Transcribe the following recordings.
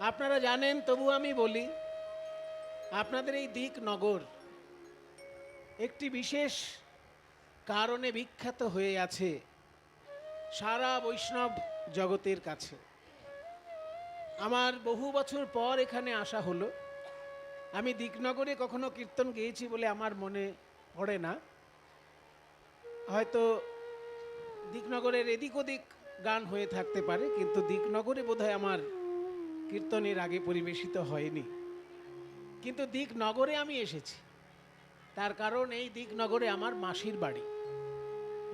আপনারা জানেন, তবু আমি বলি, আপনাদের এই দিকনগর একটি বিশেষ কারণে বিখ্যাত হয়ে আছে সারা বৈষ্ণব জগতের কাছে। আমার বহু বছর পর এখানে আসা হলো। আমি দিকনগরে কখনো কীর্তন গেয়েছি বলে আমার মনে পড়ে না। হয়তো দিকনগরের এদিক ওদিক গান হয়ে থাকতে পারে, কিন্তু দিকনগরে বোধহয় আমার কীর্তনের আগে পরিবেশিত হয়নি। কিন্তু দিকনগরে আমি এসেছি, তার কারণ এই দিকনগরে আমার মাসির বাড়ি।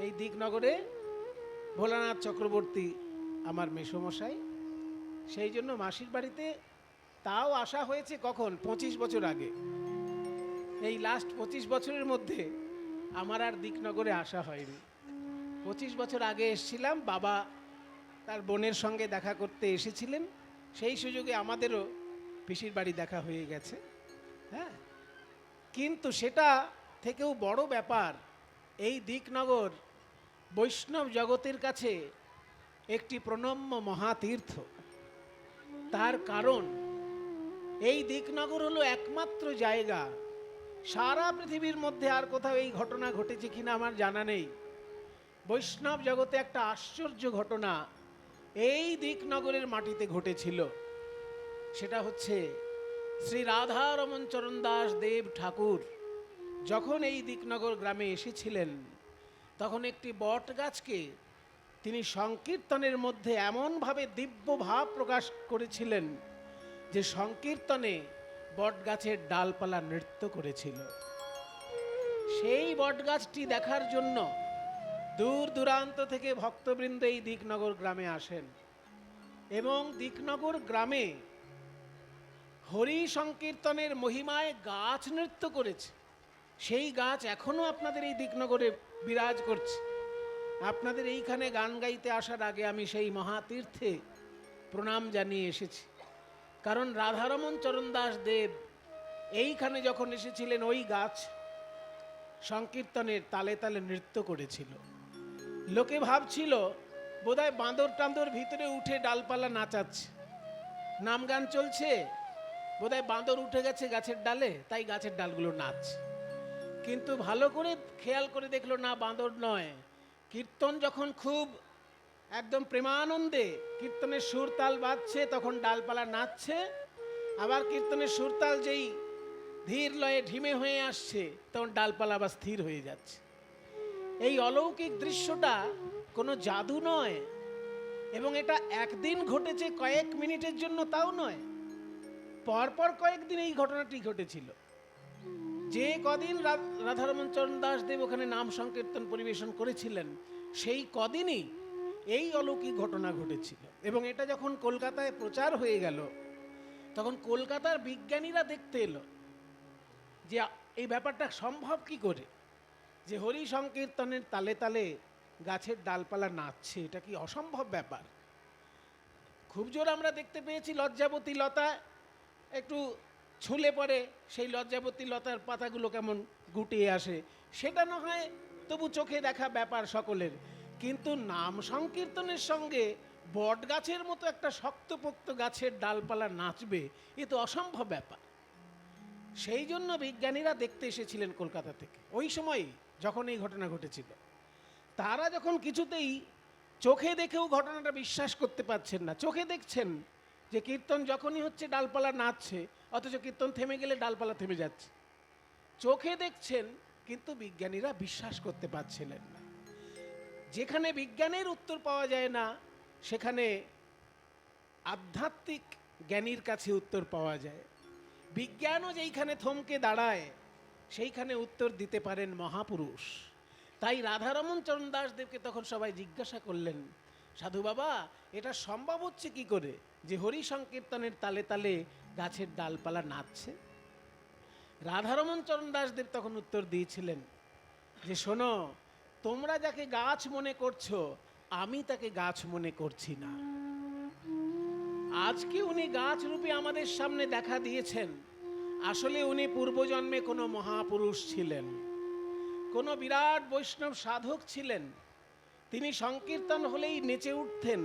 এই দিকনগরে ভোলানাথ চক্রবর্তী আমার মেসোমশাই, সেই জন্য মাসির বাড়িতে তাও আসা হয়েছে কখন, 25 বছর আগে। এই লাস্ট 25 বছরের মধ্যে আমার আর দিকনগরে আসা হয়নি। 25 বছর আগে এসেছিলাম, বাবা তার বোনের সঙ্গে দেখা করতে এসেছিলেন, সেই সুযোগে আমাদেরও পিসির বাড়ি দেখা হয়ে গেছে। হ্যাঁ, কিন্তু সেটা থেকেও বড় ব্যাপার, এই দিকনগর বৈষ্ণব জগতের কাছে একটি প্রণম্য মহাতীর্থ। তার কারণ এই দিকনগর হলো একমাত্র জায়গা, সারা পৃথিবীর মধ্যে আর কোথাও এই ঘটনা ঘটেছে কিনা আমার জানা নেই। বৈষ্ণব জগতে একটা আশ্চর্য ঘটনা এই দিকনগরের মাটিতে ঘটেছিল। সেটা হচ্ছে শ্রী রাধারমণ চরণ দাস দেব ঠাকুর যখন এই দিকনগর গ্রামে এসেছিলেন, তখন একটি বট গাছকে তিনি সংকীর্তনের মধ্যে এমনভাবে দিব্য ভাব প্রকাশ করেছিলেন যে সংকীর্তনে বট গাছের ডালপালা নৃত্য করেছিল। সেই বট গাছটি দেখার জন্য দূর দূরান্ত থেকে ভক্তবৃন্দ এই দিকনগর গ্রামে আসেন, এবং দিকনগর গ্রামে হরি সংকীর্তনের মহিমায় গাছ নৃত্য করেছে। সেই গাছ এখনো আপনাদের এই দিকনগরে বিরাজ করছে। আপনাদের এইখানে গান গাইতে আসার আগে আমি সেই মহাতীর্থে প্রণাম জানিয়ে এসেছি, কারণ রাধারমণ চরণ দাস দেব এইখানে যখন এসেছিলেন, ওই গাছ সংকীর্তনের তালে তালে নৃত্য করেছিল। লোকে ভাবছিল বোধহয় বাঁদর টান্দর ভিতরে উঠে ডালপালা নাচাচ্ছে, নাম গান চলছে, বোধহয় বাঁদর উঠে গেছে গাছের ডালে, তাই গাছের ডালগুলো নাচছে। কিন্তু ভালো করে খেয়াল করে দেখলো না, বাঁদর নয়। কীর্তন যখন খুব একদম প্রেমানন্দে কীর্তনের সুরতাল বাজছে, তখন ডালপালা নাচছে। আবার কীর্তনের সুরতাল যেই ধীর লয়ে ঢিমে হয়ে আসছে, তখন ডালপালা আবার স্থির হয়ে যাচ্ছে। এই অলৌকিক দৃশ্যটা কোনো জাদু নয়, এবং এটা একদিন ঘটেছে কয়েক মিনিটের জন্য, তাও নয়, পরপর কয়েকদিন এই ঘটনাটি ঘটেছিল। যে কদিন রাধারমণ চরণ দাস দেব ওখানে নাম সংকীর্তন পরিবেশন করেছিলেন, সেই কদিনই এই অলৌকিক ঘটনা ঘটেছিল। এবং এটা যখন কলকাতায় প্রচার হয়ে গেল, তখন কলকাতার বিজ্ঞানীরা দেখতে এলো যে এই ব্যাপারটা সম্ভব কি করে, যে হরি সংকীর্তনের তালে তালে গাছের ডালপালা নাচছে, এটা কি অসম্ভব ব্যাপার। খুব জোর আমরা দেখতে পেয়েছি লজ্জাবতী লতা একটু ছুলে পড়ে, সেই লজ্জাবতী লতার পাতাগুলো কেমন গুটিয়ে আসে, সেটা না হয় তবু চোখে দেখা ব্যাপার সকলের, কিন্তু নাম সংকীর্তনের সঙ্গে বট গাছের মতো একটা শক্তপোক্ত গাছের ডালপালা নাচবে, এ তো অসম্ভব ব্যাপার। সেই জন্য বিজ্ঞানীরা দেখতে এসেছিলেন কলকাতা থেকে ওই সময় যখন এই ঘটনা ঘটেছিল। তারা যখন কিছুতেই চোখে দেখেও ঘটনাটা বিশ্বাস করতে পারছেন না, চোখে দেখছেন যে কীর্তন যখনই হচ্ছে ডালপালা নাচছে, অথচ কীর্তন থেমে গেলে ডালপালা থেমে যাচ্ছে, চোখে দেখছেন, কিন্তু বিজ্ঞানীরা বিশ্বাস করতে পারছিলেন না। যেখানে বিজ্ঞানের উত্তর পাওয়া যায় না, সেখানে আধ্যাত্মিক জ্ঞানীর কাছে উত্তর পাওয়া যায়। বিজ্ঞানও যেইখানে থমকে দাঁড়ায়, সেইখানে উত্তর দিতে পারেন মহাপুরুষ। তাই রাধারমণ চরণ দাস দেবকে তখন সবাই জিজ্ঞাসা করলেন, সাধু বাবা, এটা সম্ভব হচ্ছে কি করে যে হরি সংকীর্তনের তালে তালে গাছের ডালপালা নাচছে? রাধারমণ চরণ দাস দেব তখন উত্তর দিয়েছিলেন যে, শোনো, তোমরা যাকে গাছ মনে করছো, আমি তাকে গাছ মনে করছি না। আজকে উনি গাছ রূপে আমাদের সামনে দেখা দিয়েছেন, আসলে উনি পূর্বজন্মে কোনো মহাপুরুষ ছিলেন, কোনো বিরাট বৈষ্ণব সাধক ছিলেন। তিনি সংকীর্তন হলেই নেচে উঠতেন,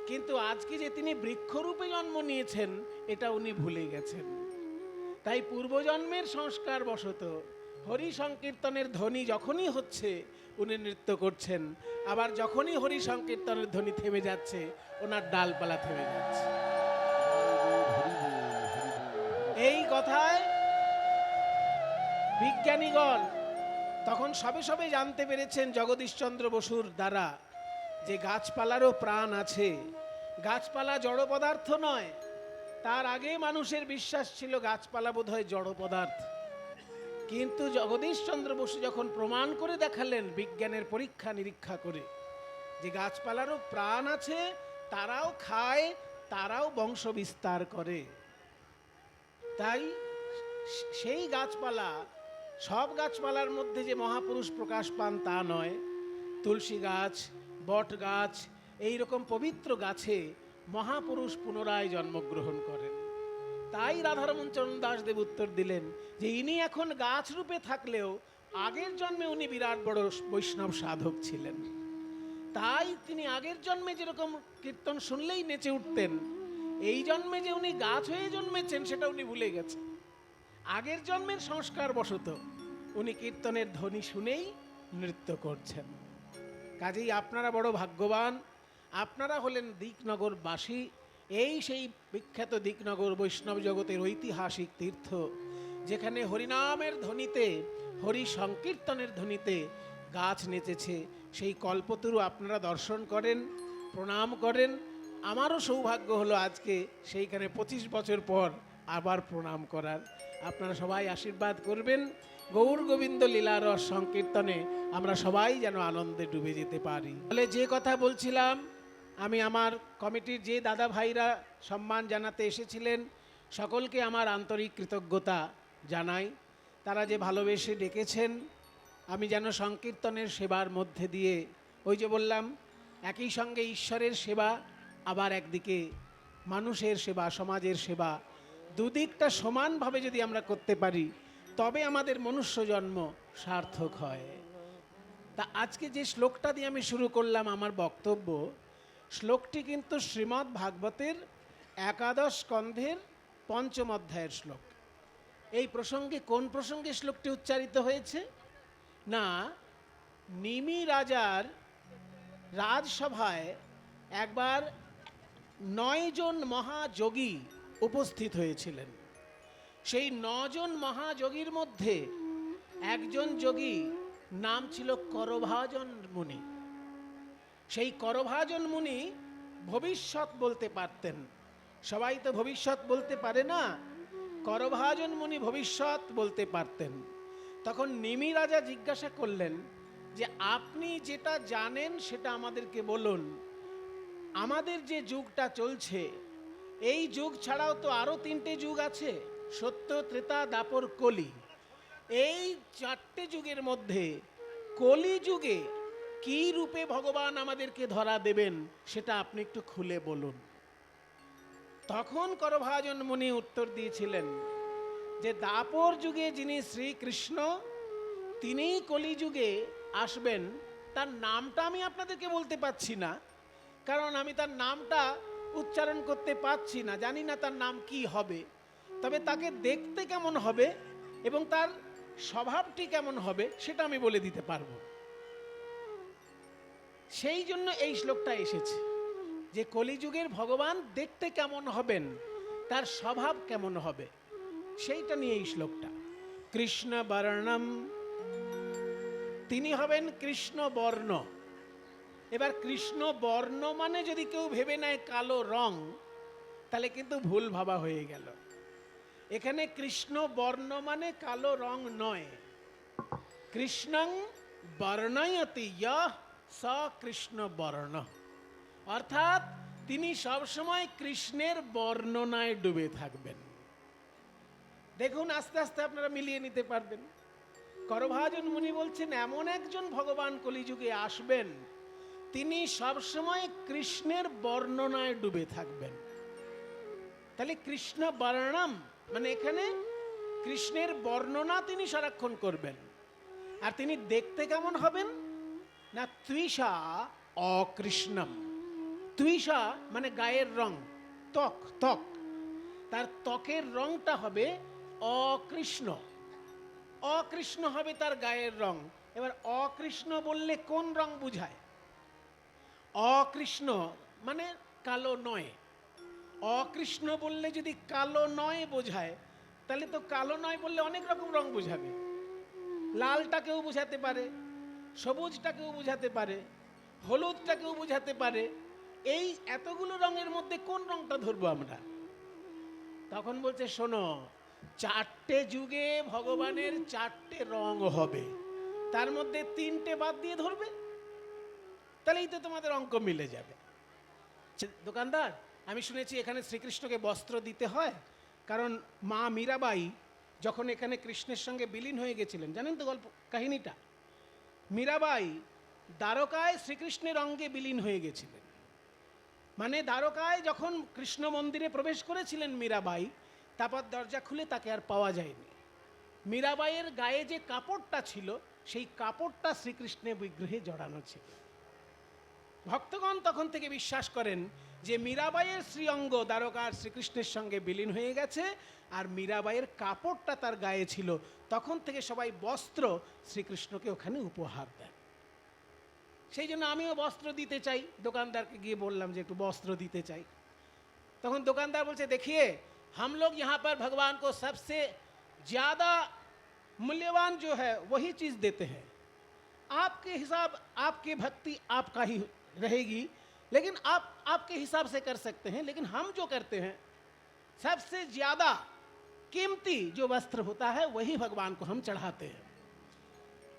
কিন্তু আজকে যে তিনি বৃক্ষরূপে জন্ম নিয়েছেন এটা উনি ভুলে গেছেন। তাই পূর্বজন্মের সংস্কার বশত হরি সংকীর্তনের ধ্বনি যখনই হচ্ছে উনি নৃত্য করছেন, আবার যখনই হরি সংকীর্তনের ধ্বনি থেমে যাচ্ছে ওনার ডালপালা থেমে যাচ্ছে। এই কথায় বিজ্ঞানীগণ তখন সবে সবে জানতে পেরেছেন জগদীশচন্দ্র বসুর দ্বারা যে গাছপালারও প্রাণ আছে, গাছপালা জড় পদার্থ নয়। তার আগে মানুষের বিশ্বাস ছিল গাছপালা বোধহয় জড় পদার্থ, কিন্তু জগদীশচন্দ্র বসু যখন প্রমাণ করে দেখালেন বিজ্ঞানের পরীক্ষা নিরীক্ষা করে যে গাছপালারও প্রাণ আছে, তারাও খায়, তারাও বংশ বিস্তার করে, তাই সেই গাছপালা, সব গাছপালার মধ্যে যে মহাপুরুষ প্রকাশ পান তা নয়। তুলসী গাছ, বট গাছ, এই রকম পবিত্র গাছে মহাপুরুষ পুনরায় জন্মগ্রহণ করেন। তাই রাধারমণ চরণ দাসদেব উত্তর দিলেন যে ইনি এখন গাছ রূপে থাকলেও আগের জন্মে উনি বিরাট বড় বৈষ্ণব সাধক ছিলেন। তাই তিনি আগের জন্মে যেরকম কীর্তন শুনলেই নেচে উঠতেন, এই জন্মে যে উনি গাছ হয়ে জন্মেছেন সেটা উনি ভুলে গেছেন। আগের জন্মের সংস্কার বশত উনি কীর্তনের ধ্বনি শুনেই নৃত্য করছেন। কাজেই আপনারা বড় ভাগ্যবান, আপনারা হলেন দিকনগরবাসী। এই সেই বিখ্যাত দিকনগর বৈষ্ণব জগতের ঐতিহাসিক তীর্থ, যেখানে হরিনামের ধ্বনিতে, হরি সংকীর্তনের ধ্বনিতে গাছ নেচেছে। সেই কল্পতরু আপনারা দর্শন করেন, প্রণাম করেন। আমারও সৌভাগ্য হলো আজকে সেইখানে 25 বছর পর আবার প্রণাম করার। আপনারা সবাই আশীর্বাদ করবেন, গৌর গোবিন্দ লীলারস সংকীর্তনে আমরা সবাই যেন আনন্দে ডুবে যেতে পারি। তাহলে যে কথা বলছিলাম, আমি আমার কমিটির যে দাদা ভাইরা সম্মান জানাতে এসেছিলেন সকলকে আমার আন্তরিক কৃতজ্ঞতা জানাই। তারা যে ভালোবেসে ডেকেছেন, আমি যেন সংকীর্তনের সেবার মধ্যে দিয়ে, ওই যে বললাম একই সঙ্গে ঈশ্বরের সেবা, আবার একদিকে মানুষের সেবা, সমাজের সেবা, দুদিকটা সমানভাবে যদি আমরা করতে পারি তবে আমাদের মনুষ্য জন্ম সার্থক হয়। তা আজকে যে শ্লোকটা দিয়ে আমি শুরু করলাম আমার বক্তব্য, শ্লোকটি কিন্তু শ্রীমদ্ ভাগবতের 11 স্কন্ধের 5ম অধ্যায়ের শ্লোক। এই প্রসঙ্গে কোন প্রসঙ্গে শ্লোকটি উচ্চারিত হয়েছে না, নিমি রাজার রাজসভায় একবার 9 জন মহাযোগী উপস্থিত হয়েছিলেন। সেই 9 জন মহাযোগীর মধ্যে একজন যোগী নাম ছিল করভাজন মুনি। সেই করভাজন মুনি ভবিষ্যৎ বলতে পারতেন। সবাই তো ভবিষ্যৎ বলতে পারে না, করভাজন মুনি ভবিষ্যৎ বলতে পারতেন। তখন নিমি রাজা জিজ্ঞাসা করলেন যে আপনি যেটা জানেন সেটা আমাদেরকে বলুন। আমাদের যে যুগটা চলছে, এই যুগ ছাড়াও তো আরো 3টে যুগ আছে, সত্য, ত্রেতা, দাপর, কলি। এই 4টে যুগের মধ্যে কলি যুগে কি রূপে ভগবান আমাদেরকে ধরা দেবেন সেটা আপনি একটু খুলে বলুন। তখন করভাজন মুনি উত্তর দিয়েছিলেন যে দাপর যুগে যিনি শ্রীকৃষ্ণ, তিনি কলিযুগে আসবেন। তার নামটা আমি আপনাদেরকে বলতে পারছি না, কারণ আমি তার নামটা উচ্চারণ করতে পারছি না, জানি না তার নাম কি হবে। তবে তাকে দেখতে কেমন হবে এবং তার স্বভাবটি কেমন হবে সেটা আমি বলে দিতে পারবো। সেই জন্য এই শ্লোকটা এসেছে যে কলিযুগের ভগবান দেখতে কেমন হবেন, তার স্বভাব কেমন হবে, সেইটা নিয়ে এই শ্লোকটা। কৃষ্ণ বর্ণম, তিনি হবেন কৃষ্ণ বর্ণ। এবার কৃষ্ণ বর্ণ মানে যদি কেউ ভেবে নেয় কালো রং, তাহলে কিন্তু ভুল ভাবা হয়ে গেল। এখানে কৃষ্ণ বর্ণ মানে কালো রং নয়। কৃষ্ণং বর্ণয়তি ইয়ঃ স কৃষ্ণ বর্ণ, অর্থাৎ তিনি সবসময় কৃষ্ণের বর্ণনায় ডুবে থাকবেন। দেখুন আস্তে আস্তে আপনারা মিলিয়ে নিতে পারবেন। করভাজন মুনি বলছেন এমন একজন ভগবান কলিযুগে আসবেন, তিনি সবসময় কৃষ্ণের বর্ণনায় ডুবে থাকবেন। তাহলে কৃষ্ণ বর্ণম মানে এখানে কৃষ্ণের বর্ণনা তিনি সারাক্ষণ করবেন। আর তিনি দেখতে কেমন হবেন না, তৃষা অকৃষ্ণম, তুইষা মানে গায়ের রং, ত্বক, ত্বক, তার ত্বকের রংটা হবে অকৃষ্ণ, অকৃষ্ণ হবে তার গায়ের রং। এবার অকৃষ্ণ বললে কোন রং বুঝায়? অকৃষ্ণ মানে কালো নয়। অকৃষ্ণ বললে যদি কালো নয় বোঝায়, তাহলে তো কালো নয় বললে অনেক রকম রং বোঝাবে। লালটাকেও বোঝাতে পারে, সবুজটাকেও বোঝাতে পারে, হলুদটাকেও বোঝাতে পারে। এই এতগুলো রঙের মধ্যে কোন রংটা ধরবো আমরা? তখন বলছে শোনো, 4টে যুগে ভগবানের 4টে রং হবে, তার মধ্যে 3টে বাদ দিয়ে ধরবে, তাহলেই তো তোমাদের অঙ্ক মিলে যাবে। দোকানদার, আমি শুনেছি এখানে শ্রীকৃষ্ণকে বস্ত্র দিতে হয়, কারণ মা মীরাবাই যখন এখানে কৃষ্ণের সঙ্গে বিলীন হয়ে গেছিলেন, জানেন তো গল্প কাহিনীটা? মীরাবাই দ্বারকায় শ্রীকৃষ্ণের অঙ্গে বিলীন হয়ে গেছিলেন। মানে দ্বারকায় যখন কৃষ্ণ মন্দিরে প্রবেশ করেছিলেন মীরাবাই, তারপর দরজা খুলে তাকে আর পাওয়া যায়নি। মীরাবাইয়ের গায়ে যে কাপড়টা ছিল, সেই কাপড়টা শ্রীকৃষ্ণের বিগ্রহে জড়ানো ছিল। ভক্তগণ তখন থেকে বিশ্বাস করেন যে মীরাবাইয়ের শ্রীঅঙ্গ দ্বারকার শ্রীকৃষ্ণের সঙ্গে বিলীন হয়ে গেছে, আর মীরাবাইয়ের কাপড়টা তার গায়ে ছিল। তখন থেকে সবাই বস্ত্র শ্রীকৃষ্ণকে ওখানে উপহার দেন। সেই জন্য আমিও বস্ত্র দিতে চাই। দোকানদারকে গিয়ে বললাম যে একটু বস্ত্র দিতে চাই। তখন দোকানদার বলছে, देखिए हम लोग यहाँ पर भगवान को सबसे ज़्यादा मूल्यवान जो है वही चीज़ देते हैं। आपके हिसाब, आपकी भक्ति आपका ही रहेगी, लेकिन आप आपके हिसाब से कर सकते हैं, लेकिन हम जो करते हैं सबसे ज़्यादा कीमती जो वस्त्र होता है वही भगवान को हम चढ़ाते हैं।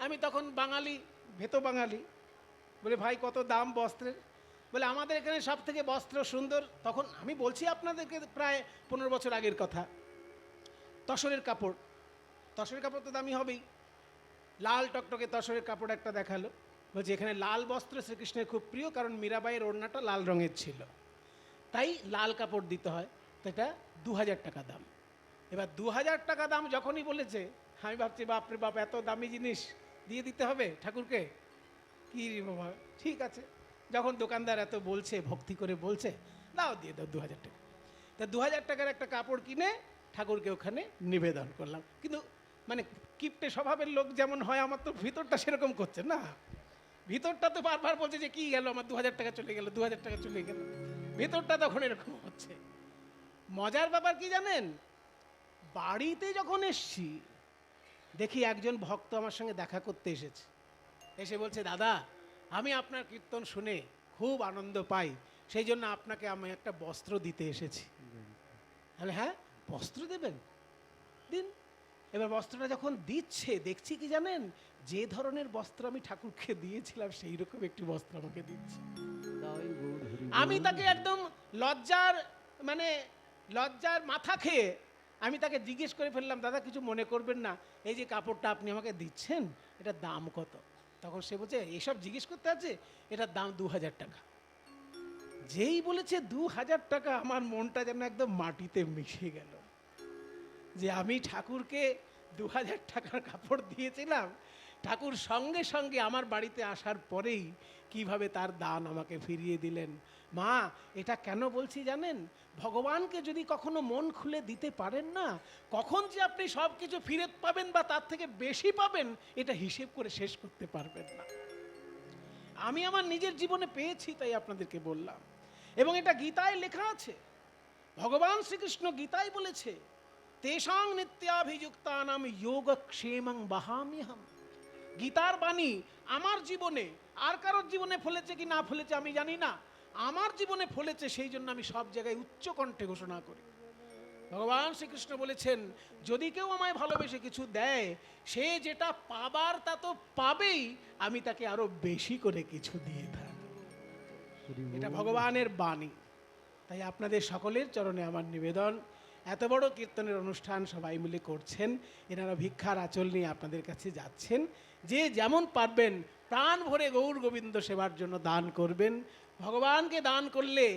আমি তখন বাঙালি, ভেতো বাঙালি, বলে ভাই কত দাম বস্ত্রের? বলে আমাদের এখানে সব থেকে বস্ত্র সুন্দর। তখন আমি বলছি আপনাদেরকে প্রায় 15 বছর আগের কথা। তসরের কাপড়, তসরের কাপড় তো দামি হবেই। লাল টকটকে তসরের কাপড় একটা দেখালো, বলছে এখানে লাল বস্ত্র শ্রীকৃষ্ণের খুব প্রিয়, কারণ মীরাবাইয়ের ওড়নাটা লাল রঙের ছিল, তাই লাল কাপড় দিতে হয়। তো এটা 2000 টাকা দাম। এবার 2000 টাকা দাম যখনই বলেছে, আমি ভাবছি বাপরে বাপ, এত দামি জিনিস দিয়ে দিতে হবে ঠাকুরকে? কি রে বাবা, ঠিক আছে, যখন দোকানদার এত বলছে, ভক্তি করে বলছে, দাও দিয়ে দাও 2000 টাকা। তা 2000 টাকার একটা কাপড় কিনে ঠাকুরকে ওখানে নিবেদন করলাম। কিন্তু মানে কিপ্টে স্বভাবের লোক যেমন হয়, আমার তো ভিতরটা সেরকম করছে না। ভিতরটা তো বারবার বলছে যে কি গেল আমার 2000 টাকা চলে গেল, 2000 টাকা চলে গেল। ভিতরটা তখন এরকম হচ্ছে। মজার ব্যাপার কি জানেন? বাড়িতে যখন এসছি, দেখি একজন ভক্ত আমার সঙ্গে দেখা করতে এসেছে। এসে বলছে, দাদা আমি আপনার কীর্তন শুনে খুব আনন্দ পাই, সেই জন্য আপনাকে আমি একটা বস্ত্র দিতে এসেছি। তাহলে হ্যাঁ, বস্ত্র দেবেন, দিন। এবার বস্ত্রটা যখন দিচ্ছে, দেখছি কি জানেন, যে ধরনের বস্ত্র আমি ঠাকুরকে দিয়েছিলাম সেই রকম একটি বস্ত্র আমাকে দিচ্ছে। আমি তাকে একদম লজ্জার মাথা খেয়ে আমি তাকে জিজ্ঞেস করে ফেললাম, দাদা কিছু মনে করবেন না, এই যে কাপড়টা আপনি আমাকে দিচ্ছেন এটার দাম কত? তখন সে বলছে, এসব জিজ্ঞেস করতে আছে, এটার দাম 2000 টাকা। যেই বলেছে 2000 টাকা, আমার মনটা যেন একদম মাটিতে মিশে গেল, যে আমি ঠাকুরকে 2000 টাকার কাপড় দিয়েছিলাম, ঠাকুর সঙ্গে সঙ্গে আমার বাড়িতে আসার পরেই কিভাবে তার দান আমাকে ফিরিয়ে দিলেন। মা, এটা কেন বলছি জানেন? ভগবানকে যদি কখনো মন খুলে দিতে পারেন না, কখন যে আপনি সব কিছু ফিরে পাবেন বা তার থেকে বেশি পাবেন, এটা হিসেব করে শেষ করতে পারবেন না। আমি আমার নিজের জীবনে পেয়েছি, তাই আপনাদেরকে বললাম। এবং এটা গীতায় লেখা আছে, ভগবান শ্রীকৃষ্ণ গীতায় বলেছে, তেষাং নিত্যাভিযুক্তানাম যোগক্ষেমং বহাম্যহম। গীতার বাণী আমার জীবনে, আর কারোর জীবনে ফলেছে কি না ফলেছে আমি জানি না, আমার জীবনে ফলেছে, সেই জন্য আমি সব জায়গায় উচ্চ কণ্ঠে ঘোষণা করি। ভগবান শ্রীকৃষ্ণ বলেছেন, যদি কেউ আমায় ভালোবেসে কিছু দেয়, সে যেটা পাবার তা তো পাবেই, আমি তাকে আরো বেশি করে কিছু দিয়ে থাকি। এটা ভগবানের বাণী। তাই আপনাদের সকলের চরণে আমার নিবেদন, এত বড় কীর্তনের অনুষ্ঠান সবাই মিলে করছেন, এনারা ভিক্ষার আঁচল নিয়ে আপনাদের কাছে যাচ্ছেন, যে যেমন পারবেন প্রাণ ভরে গৌর গোবিন্দ সেবার জন্য দান করবেন। ভগবানকে দান করলে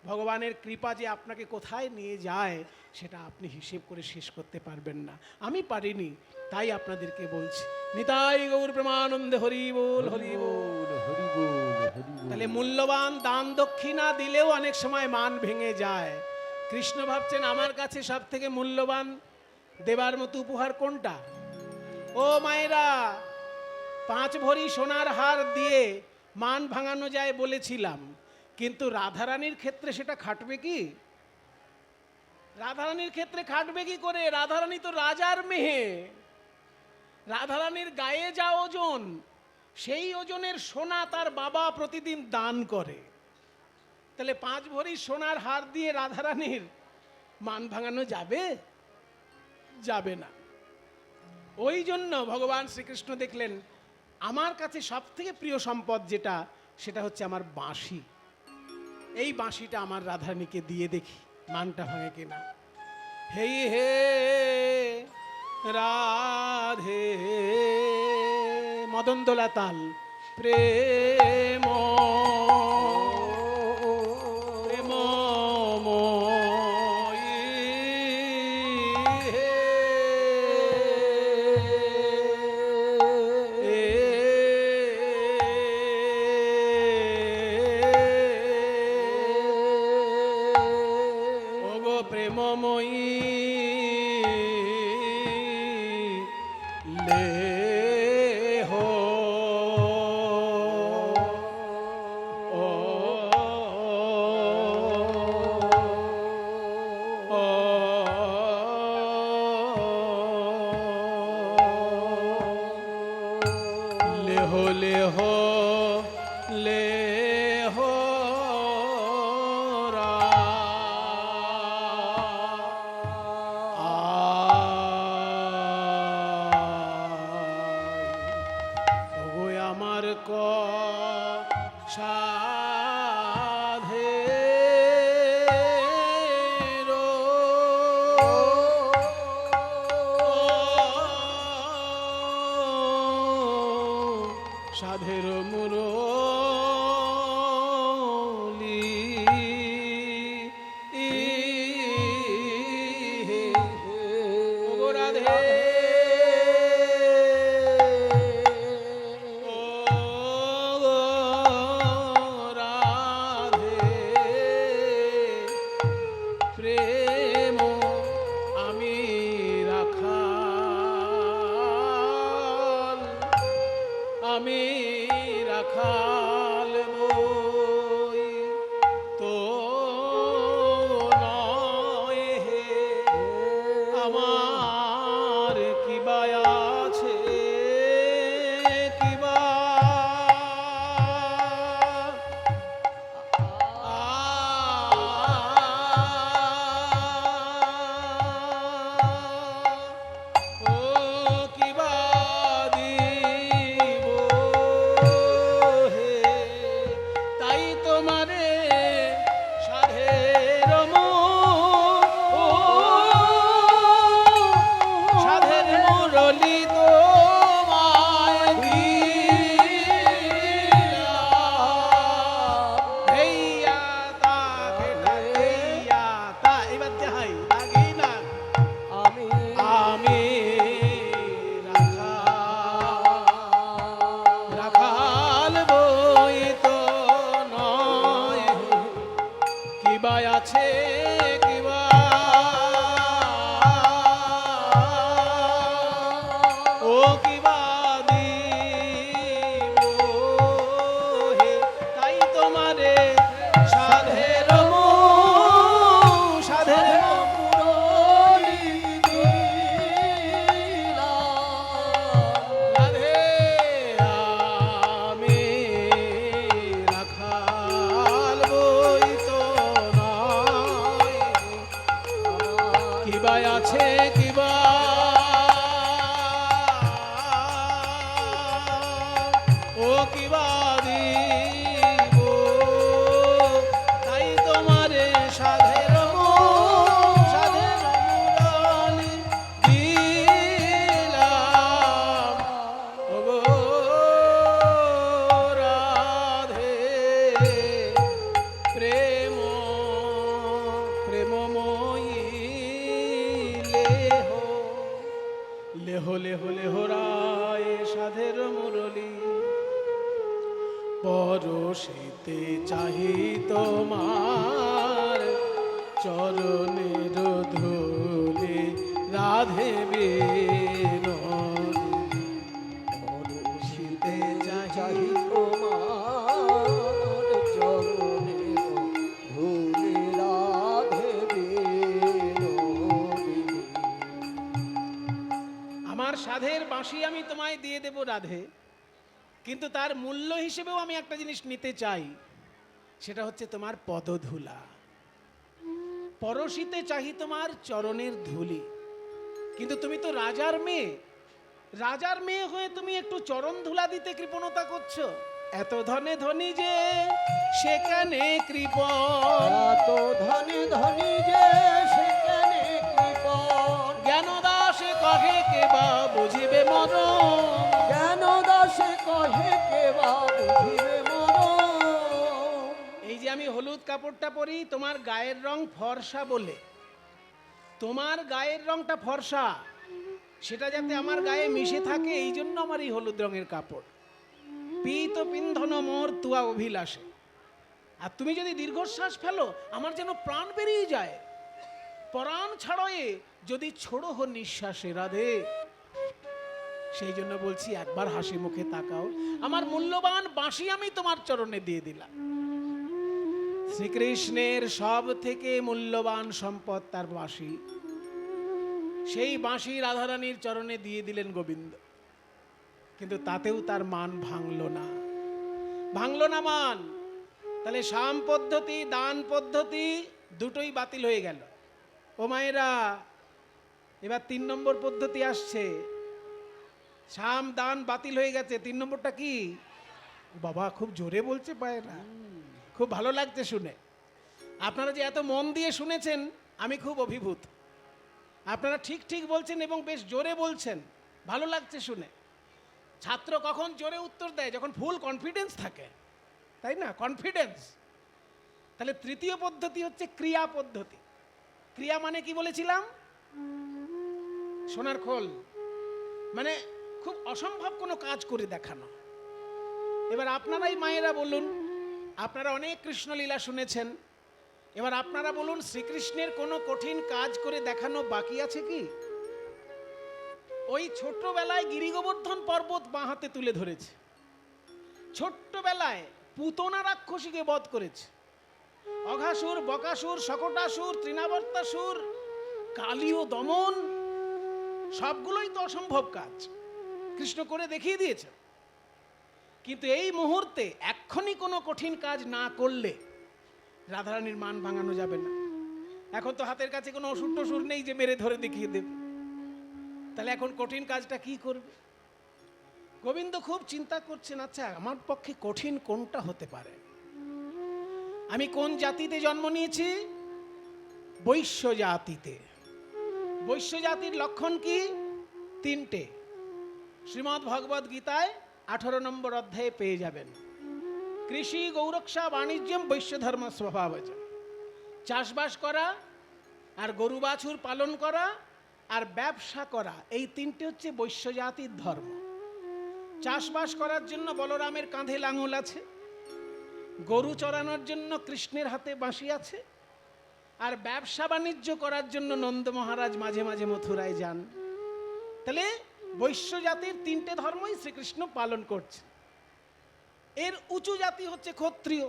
ভগবানের কৃপা যে আপনাকে কোথায় নিয়ে যায় সেটা আপনি হিসেব করে শেষ করতে পারবেন না। আমি পারিনি, তাই আপনাদেরকে বলছি। নিতাই গৌর প্রেমানন্দে, হরি বল হরি বল হরি বল, হরি বল। তাহলে মূল্যবান দান দক্ষিণা দিলেও অনেক সময় মান ভেঙে যায়। কৃষ্ণ ভাবছেন আমার কাছে সব থেকে মূল্যবান দেবার মতো উপহার কোনটা? ও মায়েরা, 5 ভরি সোনার হার দিয়ে মান ভাঙানো যায় বলেছিলাম, কিন্তু রাধারানীর ক্ষেত্রে সেটা খাটবে কি? রাধারানীর ক্ষেত্রে খাটবে কি করে? রাধারানী তো রাজার মেয়ে। রাধারানীর গায়ে যা ওজন, সেই ওজনের সোনা তার বাবা প্রতিদিন দান করে। তাহলে 5 ভরি সোনার হার দিয়ে রাধারানীর মান ভাঙানো যাবে? যাবে না। ওই জন্য ভগবান শ্রীকৃষ্ণ দেখলেন আমার কাছে সব থেকে প্রিয় সম্পদ যেটা, সেটা হচ্ছে আমার বাঁশি। এই বাঁশিটা আমার রাধারানীকে দিয়ে দেখি মানটা ভাঙে কিনা। হে হে রাধে, মদন দোলা তাল, প্রেম সাধের মুরলি রাধে প্রেম আমি রাখাল, আমি রাখাল বই তো নয় হে, আমার কি বা আছে কি বা আছে কিবা ও কিবা দিব হে, তাই তোমারে সাধের সাধের রাধে আমি রাখাল বই তো কিবা আছে কিবা ও কিবা দিব, তাই তোমারে সাধের সাধের মুরলি দিলাম ওগো রাধে প্রেম হলে হলে হোরায় সাধের মুরলী, পরশিতে চাহি তোমার চরণের ধুলি রাধে বিনোদিনী। পরশিতে চাহি তোমার চরণের ধুলি রাধে বিনোদিনী। আমার সাধের বাঁশি আমি তোমায় দিয়ে দেব রাধে, কিন্তু তার মূল্য হিসেবেও আমি একটা জিনিস নিতে চাই, সেটা হচ্ছে তোমার পদধূলা। পরশিতে চাহি তোমার চরণের ধুলি, কিন্তু তুমি তো রাজার মেয়ে, রাজার মেয়ে হয়ে তুমি একটু চরণ ধুলা দিতে কৃপণতা করছো। এত ধনে ধনী যে সেখানে কৃপণ, এত ধনী ধনী যে সেখানে কৃপণ। জ্ঞান দাসে কহে কে বা বুঝিবে মরণ, জ্ঞান দাসে কহে কে বা বুঝিবে মরণ। এই যে আমি হলুদ কাপড়টা পরি, তোমার গায়ের রং ফর্সা বলে, তোমার গায়ের রংটা ফর্সা, সেটা যাতে আমার গায়ে মিশে থাকে এই জন্য আমার এই হলুদ রঙের কাপড়। পীত পিন্ধন মোর তুয়া অভিলাষে। আর তুমি যদি দীর্ঘশ্বাস ফেলো, আমার যেন প্রাণ বেরিয়ে যায়। পরাণ ছাড়য়ে যদি ছোড়ো হো নিঃশ্বাসে রাধে। সেই জন্য বলছি, একবার হাসি মুখে তাকাও, আমার মূল্যবান বাঁশি আমি তোমার চরণে দিয়ে দিলাম। শ্রীকৃষ্ণের সব থেকে মূল্যবান সম্পদ তার বাঁশি, সেই বাঁশি রাধারানীর চরণে দিয়ে দিলেন গোবিন্দ। কিন্তু তাতেও তার মান ভাঙলো না, ভাঙলো না মান। তাহলে সাম পদ্ধতি দান পদ্ধতি দুটোই বাতিল হয়ে গেল। ও মায়েরা, এবার 3 নম্বর পদ্ধতি আসছে। সাম দান বাতিল হয়ে গেছে, 3 নম্বরটা কি? বাবা খুব জোরে বলছে পায়রা, খুব ভালো লাগছে শুনে। আপনারা যে এত মন দিয়ে শুনেছেন, আমি খুব অভিভূত। আপনারা ঠিক ঠিক বলছেন এবং বেশ জোরে বলছেন, ভালো লাগছে শুনে। ছাত্র কখন জোরে উত্তর দেয়? যখন ফুল কনফিডেন্স থাকে, তাই না? কনফিডেন্স। তাহলে তৃতীয় পদ্ধতি হচ্ছে ক্রিয়া পদ্ধতি। ক্রিয়া মানে কি বলেছিলাম? সোনার খোল, মানে খুব অসম্ভব কোনো কাজ করে দেখানো। এবার আপনারাই মায়েরা বলুন, আপনারা অনেক কৃষ্ণলীলা শুনেছেন, এবার আপনারা বলুন, শ্রীকৃষ্ণের কোনো কঠিন কাজ করে দেখানো বাকি আছে কি? ওই ছোট্টবেলায় গিরিগোবর্ধন পর্বত বাঁ হাতে তুলে ধরেছে, ছোট্টবেলায় পুতনা রাক্ষসীকে বধ করেছে, অঘাসুর, বকাসুর, শকটাসুর, তৃণাবর্তাসুর, কালীয় দমন, সবগুলোই তো অসম্ভব কাজ কৃষ্ণ করে দেখিয়ে দিয়েছে। কিন্তু এই মুহূর্তে এক্ষুনি কোনো কঠিন কাজ না করলে রাধারানীর মান ভাঙানো যাবে না। এখন তো হাতের কাছে কোনো অসুর টসুর নেই যে মেরে ধরে দেখিয়ে দেবে। তাহলে এখন কঠিন কাজটা কি করবে? গোবিন্দ খুব চিন্তা করছেন, আচ্ছা আমার পক্ষে কঠিন কোনটা হতে পারে? আমি কোন জাতিতে জন্ম নিয়েছি? বৈশ্য জাতিতে। বৈশ্য জাতির লক্ষণ কি? 3টে। শ্রীমদ্ ভগবদ গীতায় 18 নম্বর অধ্যায়ে পেয়ে যাবেন। কৃষি গৌরক্ষা বাণিজ্যম বৈশ্য ধর্ম স্বভাবজ। চাষবাস করা আর গরু বাছুর পালন করা আর ব্যবসা করা, এই 3টে হচ্ছে বৈশ্য জাতির ধর্ম। চাষবাস করার জন্য বলরামের কাঁধে লাঙল আছে, গরু চড়ানোর জন্য কৃষ্ণের হাতে বাঁশি আছে, আর ব্যবসা বাণিজ্য করার জন্য নন্দ মহারাজ মাঝে মাঝে মথুরায় যান। তাহলে বৈশ্য জাতির 3টে ধর্মই শ্রীকৃষ্ণ পালন করছে। এর উঁচু জাতি হচ্ছে ক্ষত্রিয়।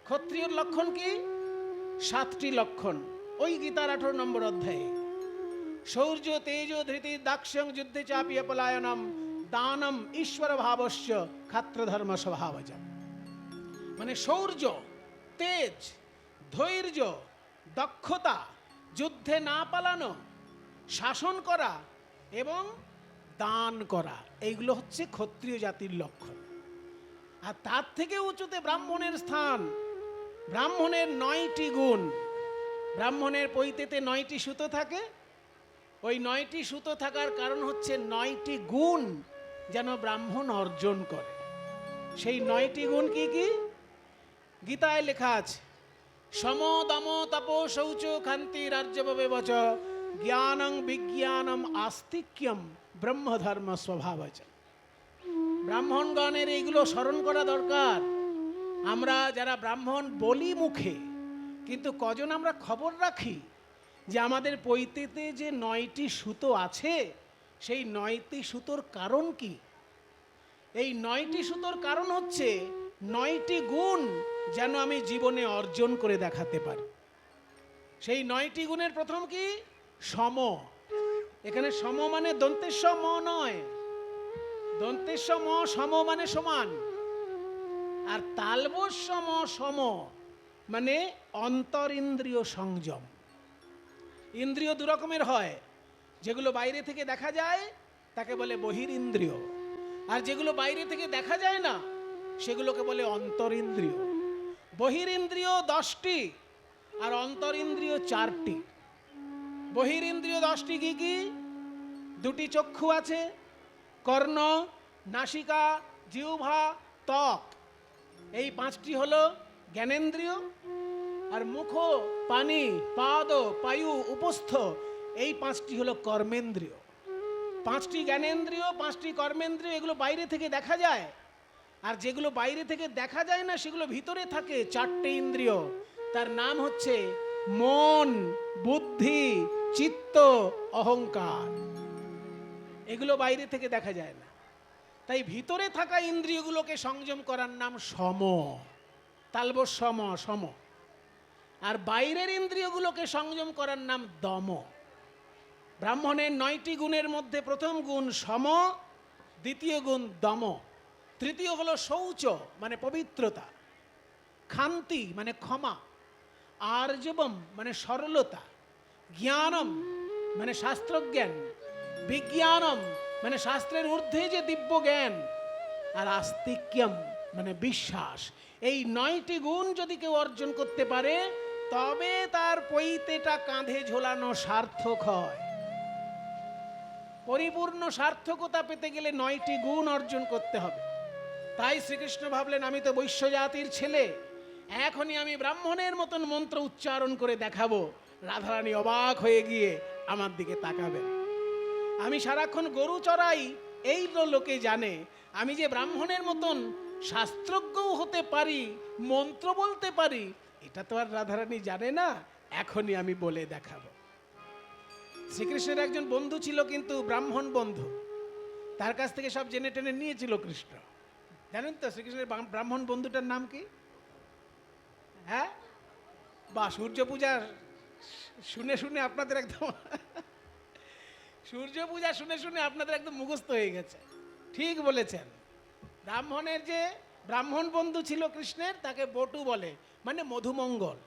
ক্ষত্রিয়র লক্ষণ কি? 7টি লক্ষণ, ওই গীতার 18 নম্বর অধ্যায়ে। শৌর্য, তেজ, ধৃতি, দাক্ষ্যং, যুদ্ধে চাপিয় পলায়নম, দানম, ঈশ্বর ভাবস্য, ক্ষাত্র ধর্ম স্বভাবজ। মানে শৌর্য, তেজ, ধৈর্য, দক্ষতা, যুদ্ধে না পালানো, শাসন করা এবং দান করা, এইগুলো হচ্ছে ক্ষত্রিয় জাতির লক্ষণ। আর তার থেকে উঁচুতে ব্রাহ্মণের স্থান। ব্রাহ্মণের 9টি গুণ। ব্রাহ্মণের পৈতেতে 9টি সুতো থাকে। ওই 9টি সুতো থাকার কারণ হচ্ছে 9টি গুণ যেন ব্রাহ্মণ অর্জন করে। সেই 9টি গুণ কি কি? গীতায় লেখা আছে, সম, দম, তপ, শৌচ, ক্ষান্তি, রাজ্যবচ, জ্ঞানং বিজ্ঞানম আস্তিক্যম ব্রহ্মধর্ম স্বভাবজ। ব্রাহ্মণগণের এইগুলো স্মরণ করা দরকার। আমরা যারা ব্রাহ্মণ বলি মুখে, কিন্তু কজন আমরা খবর রাখি যে আমাদের পৈতেতে যে 9টি সুতো আছে, সেই 9টি সুতোর কারণ কি? এই 9টি সুতোর কারণ হচ্ছে 9টি গুণ যেন আমি জীবনে অর্জন করে দেখাতে পারি। সেই 9টি গুণের প্রথম কি? সম। এখানে সম মানে দন্তেশ্ব ম নয়, দন্তেশ্ব ম সম মানে সমান, আর তালবস্য ম সম মানে অন্তরিন্দ্রিয় সংযম। ইন্দ্রিয় দু রকমের হয়, যেগুলো বাইরে থেকে দেখা যায় তাকে বলে বহিরিন্দ্রিয়, আর যেগুলো বাইরে থেকে দেখা যায় না সেগুলোকে বলে অন্তরিন্দ্রিয়। বহিরিন্দ্রিয় 10টি আর অন্তরিন্দ্রিয় 4টি। বহিরিন্দ্রিয় 10টি কি কি? 2টি চক্ষু আছে, কর্ণ, নাসিকা, জিহ্বা, ত্বক, এই 5টি হলো জ্ঞানেন্দ্রিয়। আর মুখ, পানি, পাদ, পায়ু, উপস্থ, এই 5টি হলো কর্মেন্দ্রিয়। 5টি জ্ঞানেন্দ্রিয়, 5টি কর্মেন্দ্রিয়, এগুলো বাইরে থেকে দেখা যায়। আর যেগুলো বাইরে থেকে দেখা যায় না সেগুলো ভিতরে থাকে 4টে ইন্দ্রিয়, তার নাম হচ্ছে মন, বুদ্ধি, চিত্ত, অহংকার। এগুলো বাইরে থেকে দেখা যায় না, তাই ভিতরে থাকা ইন্দ্রিয়গুলোকে সংযম করার নাম সম, তালবস্য ম সম। আর বাইরের ইন্দ্রিয়গুলোকে সংযম করার নাম দম। ব্রাহ্মণের 9টি গুণের মধ্যে প্রথম গুণ সম, দ্বিতীয় গুণ দম, তৃতীয় হলো শৌচ মানে পবিত্রতা, ক্ষান্তি মানে ক্ষমা, আর্জবম মানে সরলতা, জ্ঞানম মানে শাস্ত্রজ্ঞান, বিজ্ঞানম মানে শাস্ত্রের ঊর্ধ্বে যে দিব্য জ্ঞান, আর আস্তিক্যম মানে বিশ্বাস। এই 9টি গুণ যদি কেউ অর্জন করতে পারে তবে তার পৈতেটা কাঁধে ঝোলানো সার্থক হয়। পরিপূর্ণ সার্থকতা পেতে গেলে 9টি গুণ অর্জন করতে হবে। তাই শ্রীকৃষ্ণ ভাবলেন, আমি তো বৈশ্য জাতির ছেলে, এখনই আমি ব্রাহ্মণের মতন মন্ত্র উচ্চারণ করে দেখাবো। রাধারানী অবাক হয়ে গিয়ে আমার দিকে তাকাবেন। আমি সারাক্ষণ গরু চড়াই, এই তো লোকে জানে। আমি যে ব্রাহ্মণের মতন শাস্ত্রজ্ঞও হতে পারি, মন্ত্র বলতে পারি, এটা তো আর রাধারানী জানে না। এখনই আমি বলে দেখাবো। শ্রীকৃষ্ণের একজন বন্ধু ছিল, কিন্তু ব্রাহ্মণ বন্ধু, তার কাছ থেকে সব জেনে টেনে নিয়েছিল কৃষ্ণ। জানেন তো শ্রীকৃষ্ণের ব্রাহ্মণ বন্ধুটার নাম কি? হ্যাঁ, বা সূর্য পূজা শুনে শুনে আপনাদের একদম সূর্য পূজা শুনে শুনে আপনাদের একদম মুখস্থ হয়ে গেছে। ঠিক বলেছেন। ব্রাহ্মণের যে ব্রাহ্মণ বন্ধু ছিল কৃষ্ণের, তাকে বটু বলে, মানে মধুমঙ্গল।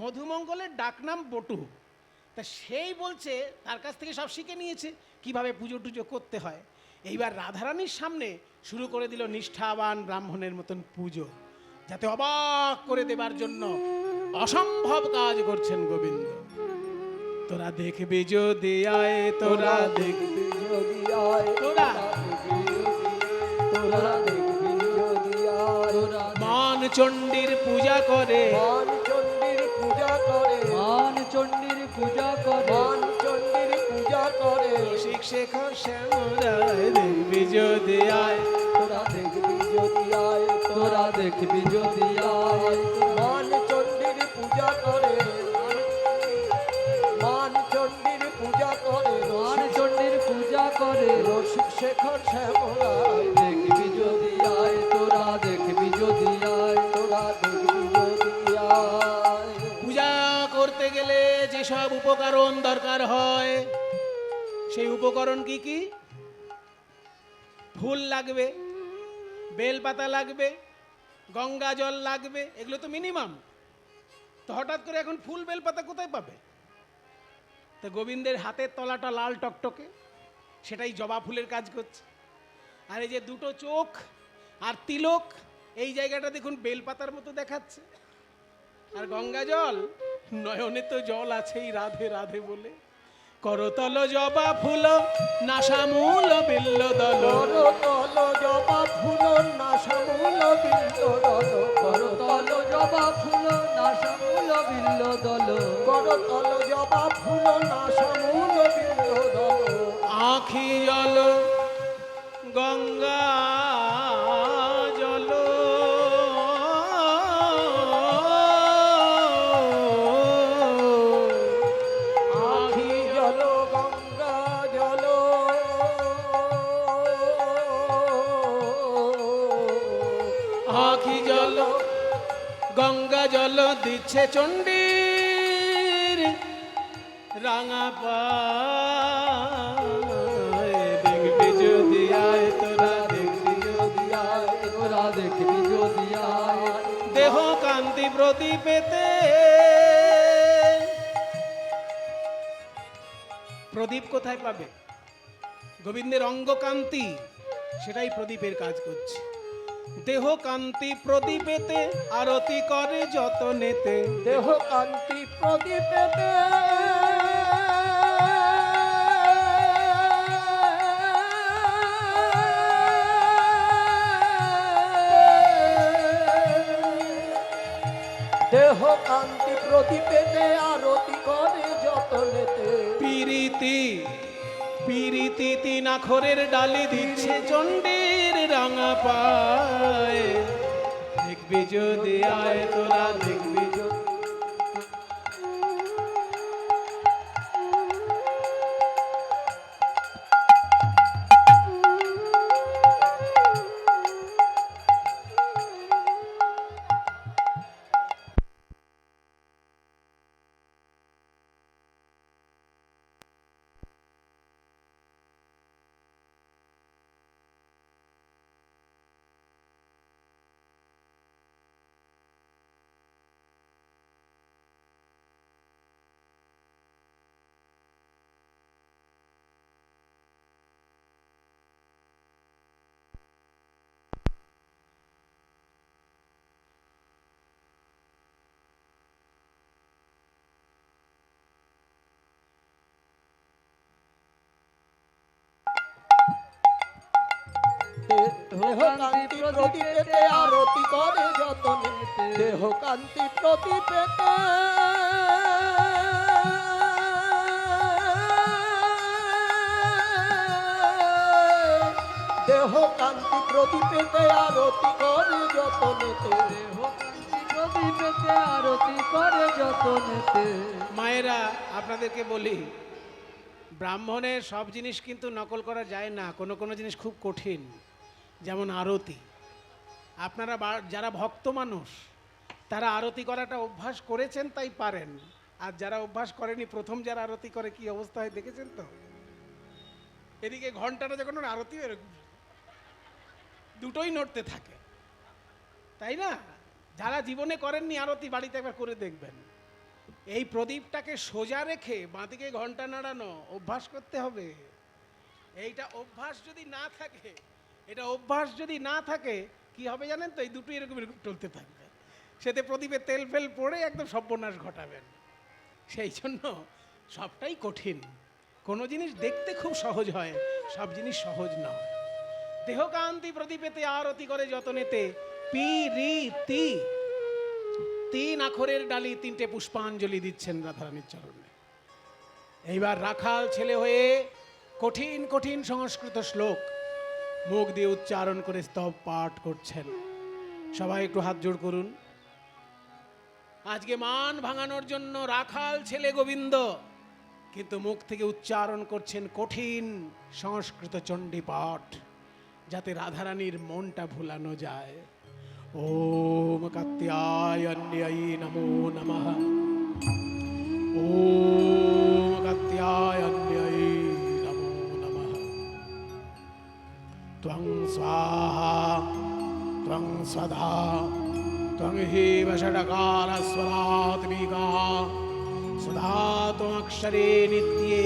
মধুমঙ্গলের ডাকনাম বটু। তা সেই বলছে তার কাছ থেকে সব শিখে নিয়েছে কিভাবে পুজো টুজো করতে হয়। এইবার রাধারানীর সামনে শুরু করে দিল নিষ্ঠাবান ব্রাহ্মণের মতন পুজো, যাতে অবাক করে দেবার জন্য অসম্ভব কাজ করছেন গোবিন্দ। তোরা দেখবি যদি আয়, তোরা দেখবি যদি আয়, তোরা তোরা দেখবি যদি আয়। মান চণ্ডীর পূজা করে, মান চণ্ডীর পূজা করে, মান চণ্ডীর পূজা করে, মান চণ্ডীর পূজা করে। রসিক শেখর শ্যামরায় দেখবি যদি আয়, তোরা দেখবি যদি আয়, তোরা দেখবি যদি আয়। মান চণ্ডীর পূজা করে, মান চণ্ডীর পূজা করে, মান চণ্ডীর পূজা করে, রসিক শেখর শ্যামরায় দেখবি যদি আয়, তোরা দেখবি যদি আয়। তোরা দেখবি যদি আয়। পূজা করতে গেলে যেসব উপকরণ দরকার হয়, সেই উপকরণ কি কি? ফুল লাগবে, বেলপাতা লাগবে, গঙ্গা জল লাগবে, এগুলো তো মিনিমাম। তো হঠাৎ করে এখন ফুল বেলপাতা কোথায় পাবে? তো গোবিন্দের হাতের তলাটা লাল টকটকে, সেটাই জবা ফুলের কাজ করছে। আর এই যে দুটো চোখ আর তিলক, এই জায়গাটা দেখুন বেলপাতার মতো দেখাচ্ছে। আর গঙ্গা জল, নয়নে তো জল আছেই রাধে রাধে বলে। করতল জবা ফুল নাসামূল বিল্ল দল, করতল জবা ফুল নাসামূল বিল্ল দল, করতল জবা ফুল নাসামূল বিল্ল দল, করতল জবা জবা ফুল না শ্যামল বিন্দু দল আখি জল গঙ্গা জল আখি জল গঙ্গা জল আখি জল গঙ্গা জল দিচ্ছে চণ্ডীর রাঙা পায় দেখবি যদি আয় তোরা দেখবি যদি আয় তোরা দেখবি যদি আয় দেহ কান্তি প্রদীপেতে প্রদীপ কোথায় পাবে? গোবিন্দের অঙ্গকান্তি সেটাই প্রদীপের কাজ করছে। দেহ কান্তি প্রদীপেতে আরতি করে যতনেতে দেহ কান্তি প্রদীপেতে দেহ কান্তি প্রদীপেতে আরতি করে যতনেতে পিরিতি পিরিতি তিন আখরের ডালি দিচ্ছে চণ্ডীর রাঙা পায় দেখবি যদি আয় তোরা দেখবি যদি দেহ কান্তি প্রদীপেতে আরতি করে যতনেতে দেহ কান্তি প্রদীপেতে দেহ কান্তি প্রদীপেতে আরতি করে যতনেতে দেহ কান্তি প্রদীপেতে আরতি করে যতনেতে মায়েরা আপনাদেরকে বলি, ব্রাহ্মণের সব জিনিস কিন্তু নকল করা যায় না, কোনো কোনো জিনিস খুব কঠিন, যেমন আরতি। আপনারা যারা ভক্ত মানুষ তারা আরতি করাটা অভ্যাস করেছেন তাই পারেন, আর যারা অভ্যাস করেনি প্রথম যারা আরতি করে কি অবস্থা হয় দেখেছেন তো? এদিকে ঘন্টাটা যখন আরতি এরকম দুটোই নড়তে থাকে, তাই না? যারা জীবনে করেননি আরতি বাড়িতে একবার করে দেখবেন। এই প্রদীপটাকে সোজা রেখে বাঁদিকে ঘন্টা নাড়ানো অভ্যাস করতে হবে। এইটা অভ্যাস যদি না থাকে, এটা অভ্যাস যদি না থাকে কি হবে জানেন তো? এই দুটো এরকম এরকম চলতে থাকবে, সেতে প্রদীপে তেল ফেল পড়ে একদম সর্বনাশ ঘটাবেন। সেই জন্য সবটাই কঠিন। কোনো জিনিস দেখতে খুব সহজ হয়, সব জিনিস সহজ নয়। দেহকান্তি প্রদীপেতে আরতি করে যতনেতে পিরিতি তিন আখরের ডালি তিনটে পুষ্পাঞ্জলি দিচ্ছেন রাধারানীর চরণে। এইবার রাখাল ছেলে হয়ে কঠিন কঠিন সংস্কৃত শ্লোক মুখ দিয়ে উচ্চারণ করে স্তব পাঠ করছেন। সবাই একটু হাত জোড় করুন। আজকে মান ভাঙানোর জন্য রাখাল ছেলে গোবিন্দ, কিন্তু মুখ থেকে উচ্চারণ করছেন কঠিন সংস্কৃত চণ্ডী পাঠ, যাতে রাধারানীর মনটা ভুলানো যায়। ওম কাত্যায়ন্যায় নমো নমঃ। ওম কাত্যায়ন্যায় নমো নমঃ। ত্বং স্বাহা ত্বং স্বধা ত্বং হেব ষডকারস্বরাত্মিকা সুধা ত্বমক্ষরে নিত্যে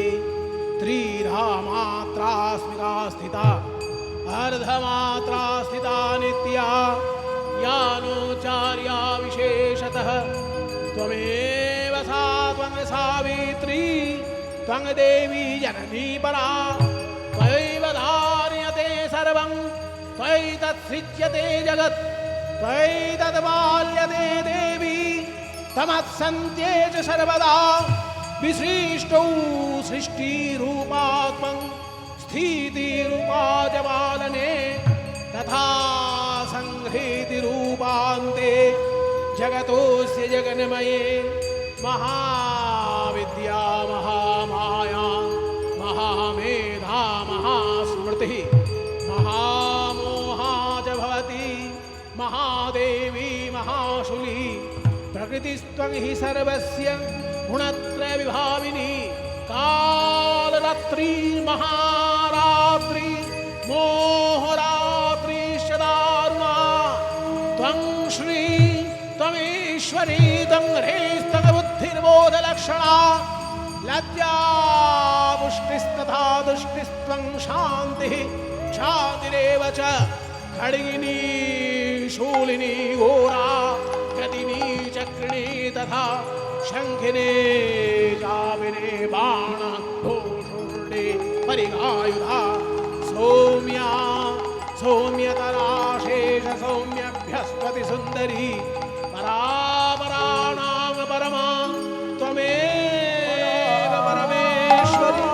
ত্রিধা মাত্রাস্মিকা স্থিতা अर्धमात्रा स्थिता नित्या यानोचार्या विशेषतः त्वमेव सा त्वं सावित्री त्वं देवी जननी परा त्वयैव धार्यते सर्वं त्वयैतत्सृज्यते जगत् त्वयैतत्पाल्यते देवी त्वमत्सन्त्येष सर्वदा विशिष्टौ सृष्टिरूपात्मं स्थितिरूपाजपालने तथा संहृतिरूपान्ते जगतोऽस्य जगन्मये महाविद्या महामाया महामेधा महास्मृतिः महामोहा च भवति महादेवी महाशूली प्रकृतिस्त्वं हि सर्वस्य गुणत्रय विभाविनी कालरात्रि महारात्रि मोहरात्रि सदारुणा त्वं श्री त्वमीश्वरी त्वं ह्रीस्तकबुद्धिर्बोधलक्षणा लज्जा पुष्टिस्तथा दुष्टिस्त्वं शान्तिः शान्तिरेव च खड्गिनी शूलिनी घोरा गतिनी चक्रिणी तथा शङ्खिने चापिने बाण घोषूर्णे परिगायुधा सौम्या सौम्यतरा शेष सौम्य बृहस्पति सुन्दरी परापराणां परमा त्वमेव परमेश्वरी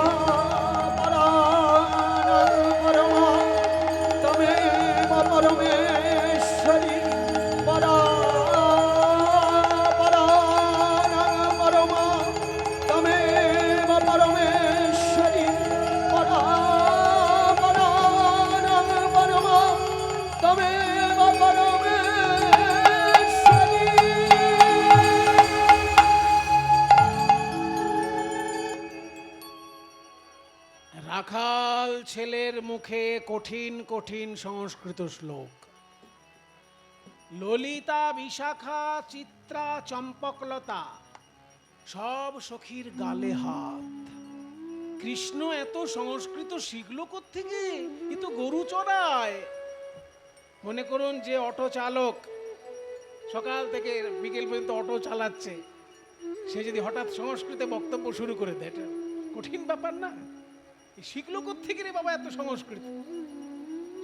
রাখাল ছেলের মুখে কঠিন কঠিন সংস্কৃত শ্লোক। ললিতা বিশাখা চিত্রা চম্পকলতা সব সখীর গালে হাত। কৃষ্ণ এত সংস্কৃত শিখলো কোত্থেকে? এ তো গরু চড়ায়। মনে করুন যে অটো চালক সকাল থেকে বিকেল পর্যন্ত অটো চালাচ্ছে, সে যদি হঠাৎ সংস্কৃতে বক্তব্য শুরু করে দেয়, এটা কঠিন ব্যাপার না? শিখলো কোত্থেকে রে বাবা এত সংস্কৃত?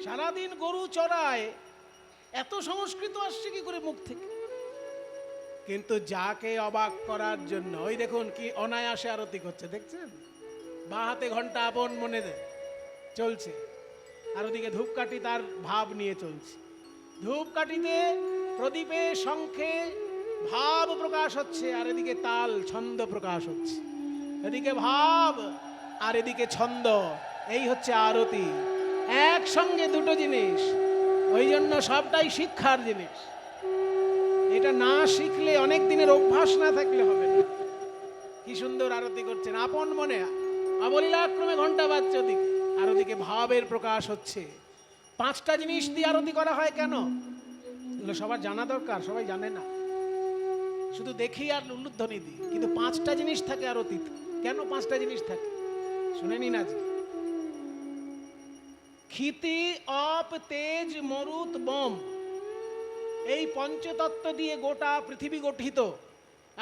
সারাদিন গরু চড়ায়, এত সংস্কৃত আসছে কি করে মুখ থেকে? কিন্তু যাকে অবাক করার জন্য ওই দেখুন কি অনায়াসে আরতি করছে, দেখছেন? বাঁ হাতে ঘন্টা আপন মনে চলছে, আর ওদিকে ধূপকাঠি তার ভাব নিয়ে চলছে। ধূপকাঠিতে প্রদীপে শঙ্খে ভাব প্রকাশ হচ্ছে, আর এদিকে তাল ছন্দ প্রকাশ হচ্ছে। এদিকে ভাব আর এদিকে ছন্দ, এই হচ্ছে আরতি। একসঙ্গে দুটো জিনিস, ওই জন্য সবটাই শিক্ষার জিনিস। এটা না শিখলে, অনেক দিনের অভ্যাস না থাকলে হবে না। কি সুন্দর আরতি করছেন আপন মনে, অবলীলাক্রমে ঘন্টা বাজছে ওদিকে, আর ওদিকে ভাবের প্রকাশ হচ্ছে। পাঁচটা জিনিস দিয়ে আরতি করা হয় কেন? এগুলো সবার জানা দরকার, সবাই জানে না। শুধু দেখি আর উলুধ্বনি দিই, কিন্তু পাঁচটা জিনিস থাকে আরতিতে। কেন পাঁচটা জিনিস থাকে শুনে নিন আজকে। ক্ষিতি, অপ, তেজ, মরুত, বম, এই পঞ্চতত্ত্ব দিয়ে গোটা পৃথিবী গঠিত।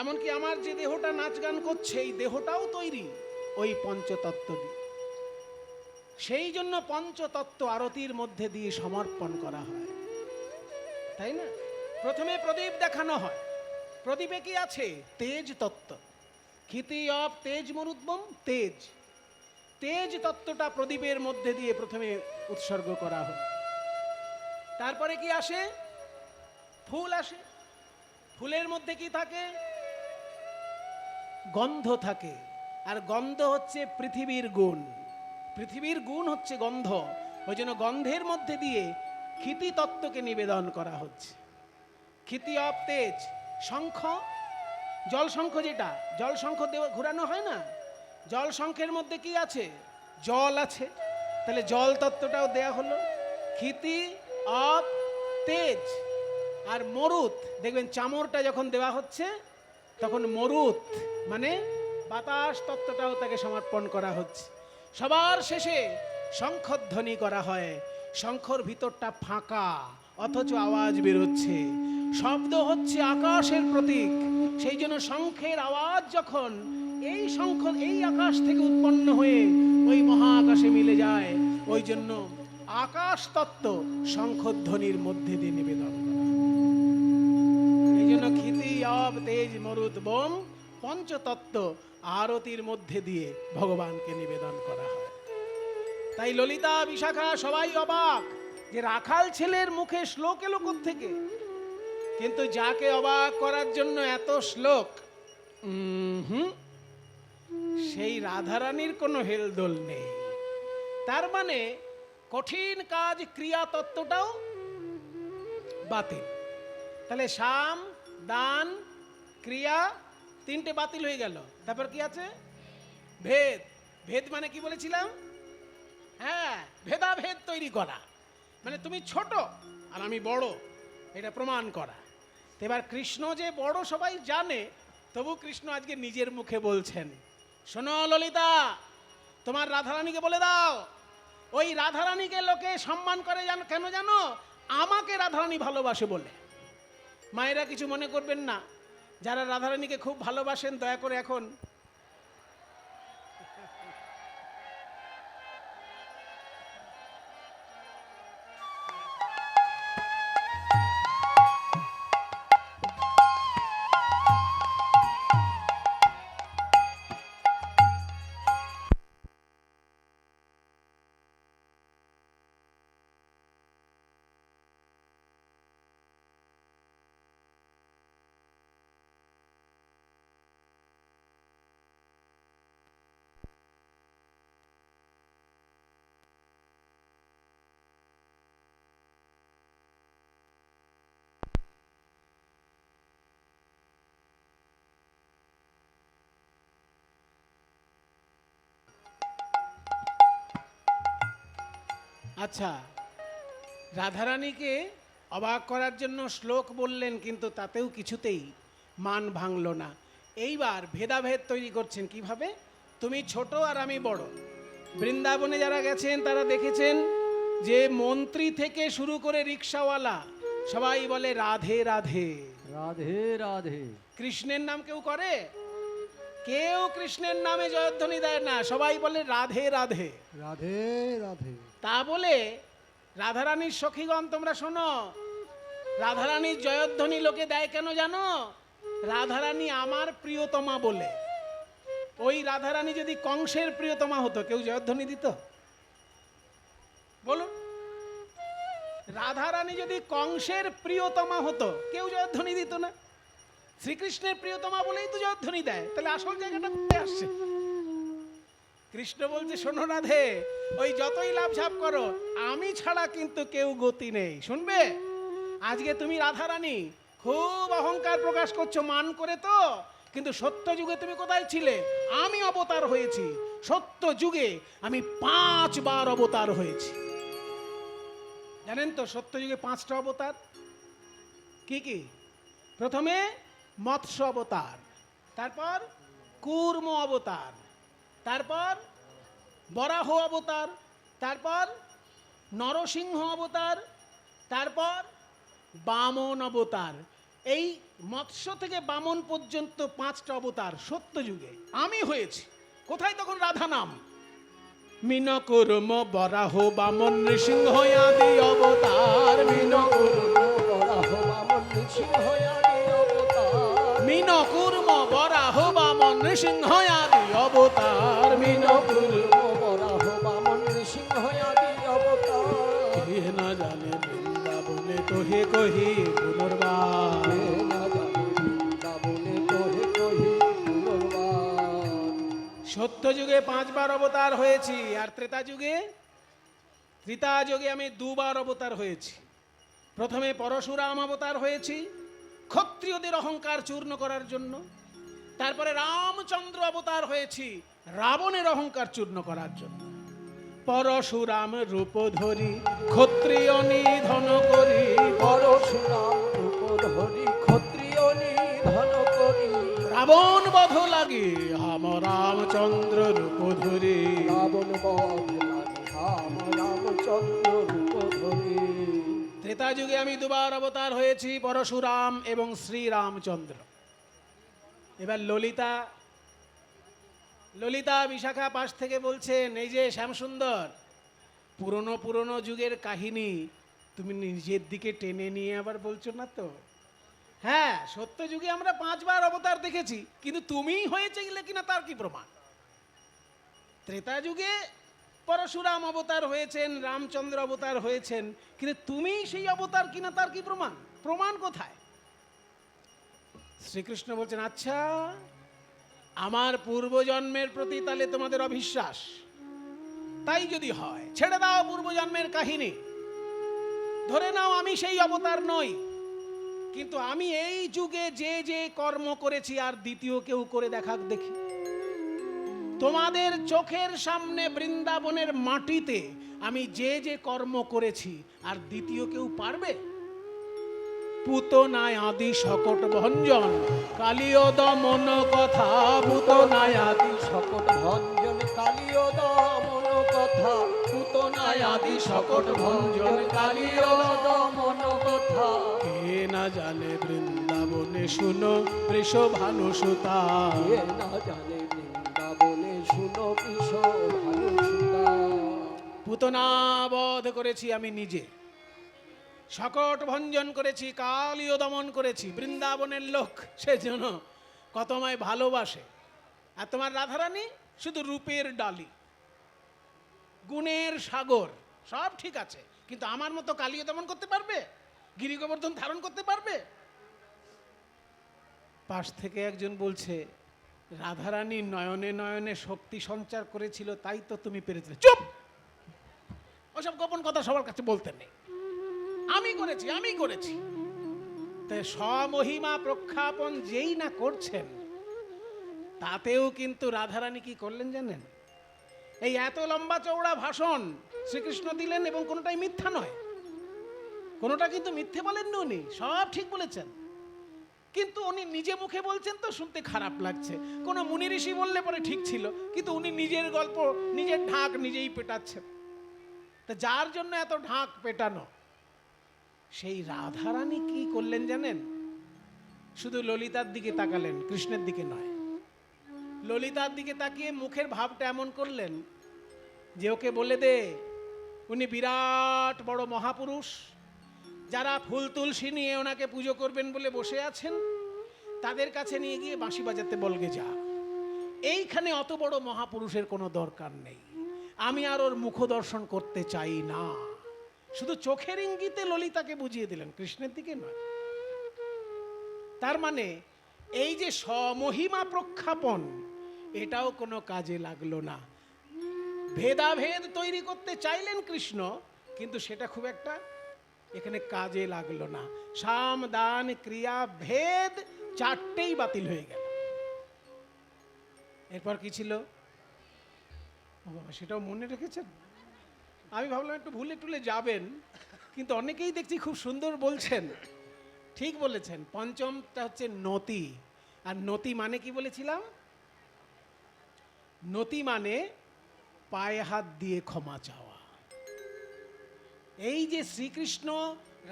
এমনকি আমার যে দেহটা নাচ গান করছে, এই দেহটাও তৈরি ওই পঞ্চতত্ত্ব দিয়ে। সেই জন্য পঞ্চতত্ত্ব আরতির মধ্যে দিয়ে সমর্পণ করা হয়, তাই না? প্রথমে প্রদীপ দেখানো হয়। প্রদীপে কি আছে? তেজ তত্ত্ব। ক্ষিতি, অপ, তেজ, মরুত, বম, তেজ। তেজ তত্ত্বটা প্রদীপের মধ্যে দিয়ে প্রথমে উৎসর্গ করা হয়। তারপরে কি আসে? ফুল আসে। ফুলের মধ্যে কি থাকে? গন্ধ থাকে। আর গন্ধ হচ্ছে পৃথিবীর গুণ। পৃথিবীর গুণ হচ্ছে গন্ধ। ওই জন্য গন্ধের মধ্যে দিয়ে ক্ষিতি তত্ত্বকে নিবেদন করা হচ্ছে। ক্ষিতি, অপ, তেজ। শঙ্খ, জল শঙ্খ, যেটা জল শঙ্খ ঘুরানো হয় না, জল শঙ্খের মধ্যে কি আছে? জল আছে। তাহলে জল তত্ত্বটাও দেয়া হলো। ক্ষিতি, অপ, তেজ। আর মরুত, দেখবেন চামরটা যখন দেওয়া হচ্ছে তখন মরুত মানে বাতাস তত্ত্বটাও তাকে সমর্পণ করা হচ্ছে। সবার শেষে শঙ্খধ্বনি করা হয়। শঙ্খর ভিতরটা ফাঁকা, অথচ আওয়াজ বেরোচ্ছে। শব্দ হচ্ছে আকাশের প্রতীক। সেই জন্য শঙ্খের আওয়াজ যখন এই শঙ্খ এই আকাশ থেকে উৎপন্ন হয়ে ওই মহাকাশে মিলে যায়, ওই জন্য আকাশ তত্ত্ব শঙ্খধ্বনির মধ্যে দিয়ে নিবেদন করা। এই জন্য ক্ষিতি, অপ, তেজ, মরুত, বোম পঞ্চতত্ত্ব আরতির মধ্যে দিয়ে ভগবানকে নিবেদন করা হয়। তাই ললিতা বিশাখা সবাই অবাক যে রাখাল ছেলের মুখে শ্লোক এলো থেকে, কিন্তু যাকে অবাক করার জন্য এত শ্লোক, সেই রাধারানীর কোনো হেলদোল নেই। তার মানে কঠিন কাজ ক্রিয়া তত্ত্বটাও বাতিল। তাহলে সাম দান ক্রিয়া তিনটে বাতিল হয়ে গেল। তারপর কি আছে? ভেদ। ভেদ মানে কি বলেছিলাম? হ্যাঁ, ভেদাভেদ তৈরি করা, মানে তুমি ছোট আর আমি বড়, এটা প্রমাণ করা। এবার কৃষ্ণ যে বড় সবাই জানে, তবু কৃষ্ণ আজকে নিজের মুখে বলছেন, শোনো ললিতা, তোমার রাধারানীকে বলে দাও, ওই রাধারানীকে লোকে সম্মান করে কেন জানো? আমাকে রাধারানী ভালোবাসে বলে। মায়েরা কিছু মনে করবেন না, যারা রাধারানীকে খুব ভালোবাসেন দয়া করে এখন আচ্ছা, রাধারানীকে অবাক করার জন্য শ্লোক বললেন, কিন্তু তাতেও কিছুতেই মান ভাঙল না। এইবার ভেদাভেদ তৈরি করছেন কিভাবে? তুমি ছোট আর আমি বড়। বৃন্দাবনে যারা গেছেন তারা দেখেছেন যে মন্ত্রী থেকে শুরু করে রিক্সাওয়ালা সবাই বলে রাধে রাধে রাধে রাধে। কৃষ্ণের নাম কেউ করে? কেউ কৃষ্ণের নামে জয়ধ্বনি দেয় না, সবাই বলে রাধে রাধে রাধে রাধে। তা বলে রাধারানীর সখীগণ তোমরা শোনো, রাধারানীর জয়ধ্বনি লোকে দেয় কেন জানো? রাধারানী আমার প্রিয়তমা বলে। ওই রাধারানী যদি কংসের প্রিয়তমা হতো, কেউ জয়ধ্বনি দিত? বলুন, রাধারানী যদি কংসের প্রিয়তমা হতো, কেউ জয়ধ্বনি দিত না। শ্রীকৃষ্ণের প্রিয়তমা বলেই তো জয়ধ্বনি দেয়। তাহলে আসল জায়গাটা কোথায় আসছে? কৃষ্ণ বলছে, শোনো রাধে, ওই যতই লাভঝাপ করো, আমি ছাড়া কিন্তু কেউ গতি নেই। শুনবে, আজকে তুমি রাধারানী খুব অহংকার প্রকাশ করছো মান করে তো, কিন্তু সত্য যুগে তুমি কোথায় ছিলে? আমি অবতার হয়েছি। সত্য যুগে আমি 5 বার অবতার হয়েছি। জানেন তো সত্য যুগে 5টা অবতার কি কি? প্রথমে মৎস্য অবতার, তারপর কূর্ম অবতার, তারপর বরাহ অবতার, তারপর নরসিংহ অবতার, তারপর বামন অবতার। এই মৎস্য থেকে বামন পর্যন্ত 5টা অবতার সত্য যুগে আমি হয়েছি। কোথায় তখন রাধা নাম? মিন কুর্ম বরাহ বামন নৃসিংহ আদি অবতার। মিন কুর্ম বরাহ বামন নৃসিংহ আদি অবতার। মিন কুর্ম বরাহ বামন নৃসিংহ আদি অবতার। মিন কুর্ম বরাহ বামন নৃসিংহ আদি অবতার। কে না জানে বৃন্দাবনে তোহে কহি পুনর্বার। সত্য যুগে 5 বার অবতার হয়েছি, আর ত্রেতা যুগে আমি 2 বার অবতার হয়েছি। প্রথমে পরশুরাম অবতার হয়েছি ক্ষত্রিয়দের অহংকার চূর্ণ করার জন্য, তারপরে রামচন্দ্র অবতার হয়েছি রাবণের অহংকার চূর্ণ করার জন্য। পরশুরাম রূপ ধরি ক্ষত্রিয় নিধন করি। পরশুরাম রূপ ধরি ক্ষত্রিয় নিধন করি। রাবণ বধ লাগে হাম রামচন্দ্র রূপ ধরি। রাবণ বধ লাগে হাম রামচন্দ্র রূপ ধরি। ত্রেতা যুগে আমি 2 বার অবতার হয়েছি, পরশুরাম এবং শ্রীরামচন্দ্র। এবার ললিতা বিশাখা পাশ থেকে বলছেন, এই যে শ্যামসুন্দর, পুরনো যুগের কাহিনী তুমি নিজের দিকে টেনে নিয়ে আবার বলছো না তো? হ্যাঁ, সত্য যুগে আমরা 5 বার অবতার দেখেছি, কিন্তু তুমিই হয়েছে গেলে কিনা তার কি প্রমাণ? ত্রেতা যুগে পরশুরাম অবতার হয়েছেন, রামচন্দ্র অবতার হয়েছেন, কিন্তু তুমিই সেই অবতার কিনা তার কি প্রমাণ? প্রমাণ কোথায়? শ্রীকৃষ্ণ বলছেন, আচ্ছা, আমার পূর্বজন্মের প্রতি তাহলে তোমাদের অবিশ্বাস। তাই যদি হয়, ছেড়ে দাও পূর্বজন্মের কাহিনী, ধরে নাও আমি সেই অবতার নই, কিন্তু আমি এই যুগে যে যে কর্ম করেছি আর দ্বিতীয় কেউ করে দেখাক দেখি। তোমাদের চোখের সামনে বৃন্দাবনের মাটিতে আমি যে যে কর্ম করেছি আর দ্বিতীয় কেউ পারবে? পুতনায় আদি শকট ভঞ্জন কালিয় দমন কথা, পুতনায় আদি শকট ভঞ্জন কালিয় দমন কথা, পুতনায় আদি শকট ভঞ্জন কালিয় দমন কথা। কে না জানে বৃন্দাবনে শুনো বৃষভানু সুতা, কে না জানে বৃন্দাবনে শুনো কৃষ ভানু সুতা। পুতনা বধ করেছি আমি নিজে, শকট ভঞ্জন করেছি, কালীয় দমন করেছি। বৃন্দাবনের লোক সেজন্য কত আমায় ভালোবাসে। আর তোমার রাধারানী শুধু রূপের ডালি, গুণের সাগর, সব ঠিক আছে, কিন্তু আমার মতো কালীয় দমন করতে পারবে? গিরি গোবর্ধন ধারণ করতে পারবে? পাশ থেকে একজন বলছে, রাধারানী নয়নে নয়নে শক্তি সঞ্চার করেছিল, তাই তো তুমি পেরেছিলে। চুপ! ওসব গোপন কথা সবার কাছে বলতে নেই। আমি করেছি, আমি করেছি। তাই স্বমহিমা প্রখ্যাপন যেই না করছেন, তাতেও কিন্তু রাধারানী কি করলেন জানেন? এই এত লম্বা চওড়া ভাষণ শ্রীকৃষ্ণ দিলেন, এবং কোনোটাই মিথ্যা নয়, কোনোটা কিন্তু মিথ্যে বলেননি উনি, সব ঠিক বলেছেন। কিন্তু উনি নিজে মুখে বলছেন তো শুনতে খারাপ লাগছে। কোনো মুনি ঋষি বললে পরে ঠিক ছিল, কিন্তু উনি নিজের গল্প, নিজের ঢাক নিজেই পেটাচ্ছেন। তা যার জন্য এত ঢাক পেটানো, সেই রাধারানী কি করলেন জানেন? শুধু ললিতার দিকে তাকালেন, কৃষ্ণের দিকে নয়। ললিতার দিকে তাকিয়ে মুখের ভাবটা এমন করলেন যে ওকে বলে দে, উনি বিরাট বড় মহাপুরুষ, যারা ফুল তুলসী নিয়ে ওনাকে পুজো করবেন বলে বসে আছেন, তাদের কাছে নিয়ে গিয়ে বাঁশি বাজাতে বলগে যা। এইখানে অত বড় মহাপুরুষের কোনো দরকার নেই, আমি আর ওর মুখ দর্শন করতে চাই না। শুধু চোখের ইঙ্গিতে ললিতাকে বুঝিয়ে দিলেন, কৃষ্ণের দিকে নয়। তার মানে এই যে স্বমহিমা প্রখ্যাপন, এটাও কোনো কাজে লাগলো না। ভেদাভেদ তৈরি করতে চাইলেন কৃষ্ণ, কিন্তু সেটা খুব একটা এখানে কাজে লাগলো না। সাম দান ক্রিয়া ভেদ চারটেই বাতিল হয়ে গেল। এরপর কি ছিল? ও বাবা, সেটাও মনে রেখেছেন? আমি ভাবলাম একটু ভুলে টুলে যাবেন, কিন্তু অনেকেই দেখছি খুব সুন্দর বলছেন। ঠিক বলেছেন, পঞ্চমটা হচ্ছে নতি। আর নতি মানে কি বলেছিলাম? নতি মানে পায়ে হাত দিয়ে ক্ষমা চাওয়া। এই যে শ্রীকৃষ্ণ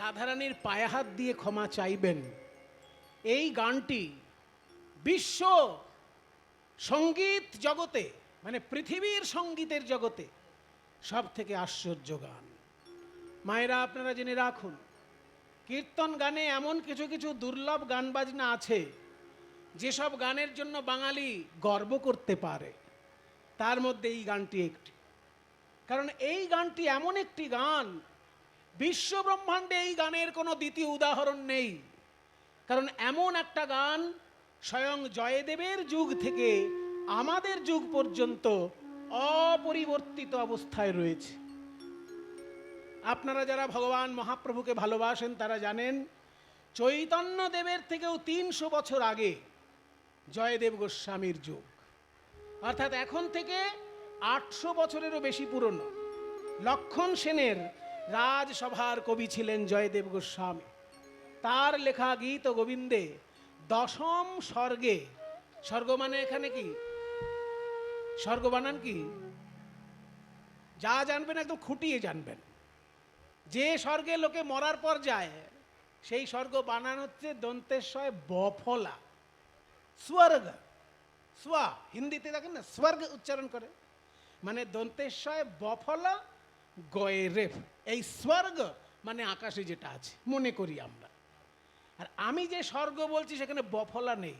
রাধারানীর পায়ে হাত দিয়ে ক্ষমা চাইবেন, এই গানটি বিশ্ব সঙ্গীত জগতে, মানে পৃথিবীর সঙ্গীতের জগতে সব থেকে আশ্চর্য গান। মায়েরা আপনারা জেনে রাখুন, কীর্তন গানে এমন কিছু কিছু দুর্লভ গান বাজনা আছে, যেসব গানের জন্য বাঙালি গর্ব করতে পারে, তার মধ্যে এই গানটি একটি। কারণ এই গানটি এমন একটি গান, বিশ্ব ব্রহ্মাণ্ডে এই গানের কোনো দ্বিতীয় উদাহরণ নেই। কারণ এমন একটা গান স্বয়ং জয়দেবের যুগ থেকে আমাদের যুগ পর্যন্ত অপরিবর্তিত অবস্থায় রয়েছে। আপনারা যারা ভগবান মহাপ্রভুকে ভালোবাসেন তারা জানেন, চৈতন্য দেবের থেকেও 300 বছর আগে জয়দেব গোস্বামীর যুগ, অর্থাৎ এখন থেকে 800 বছরেরও বেশি পুরনো। লক্ষণ সেনের রাজসভার কবি ছিলেন জয়দেব গোস্বামী। তার লেখা গীত গোবিন্দে 10ম স্বর্গে, স্বর্গ মানে এখানে কি? স্বর্গ বানান কি? যা জানবেন একদম খুঁটিয়ে জানবেন। যে স্বর্গে লোকে মরার পর যায়, সেই স্বর্গ বানান হচ্ছে দন্তেশ্বয় বফলা, স্বর্গ। স্বা হিন্দিতে দেখেন না, স্বর্গ উচ্চারণ করে, মানে দন্তেশ্বয় বফলা গয়ে রেফ। এই স্বর্গ মানে আকাশে যেটা আছে মনে করি আমরা। আর আমি যে স্বর্গ বলছি সেখানে বফলা নেই,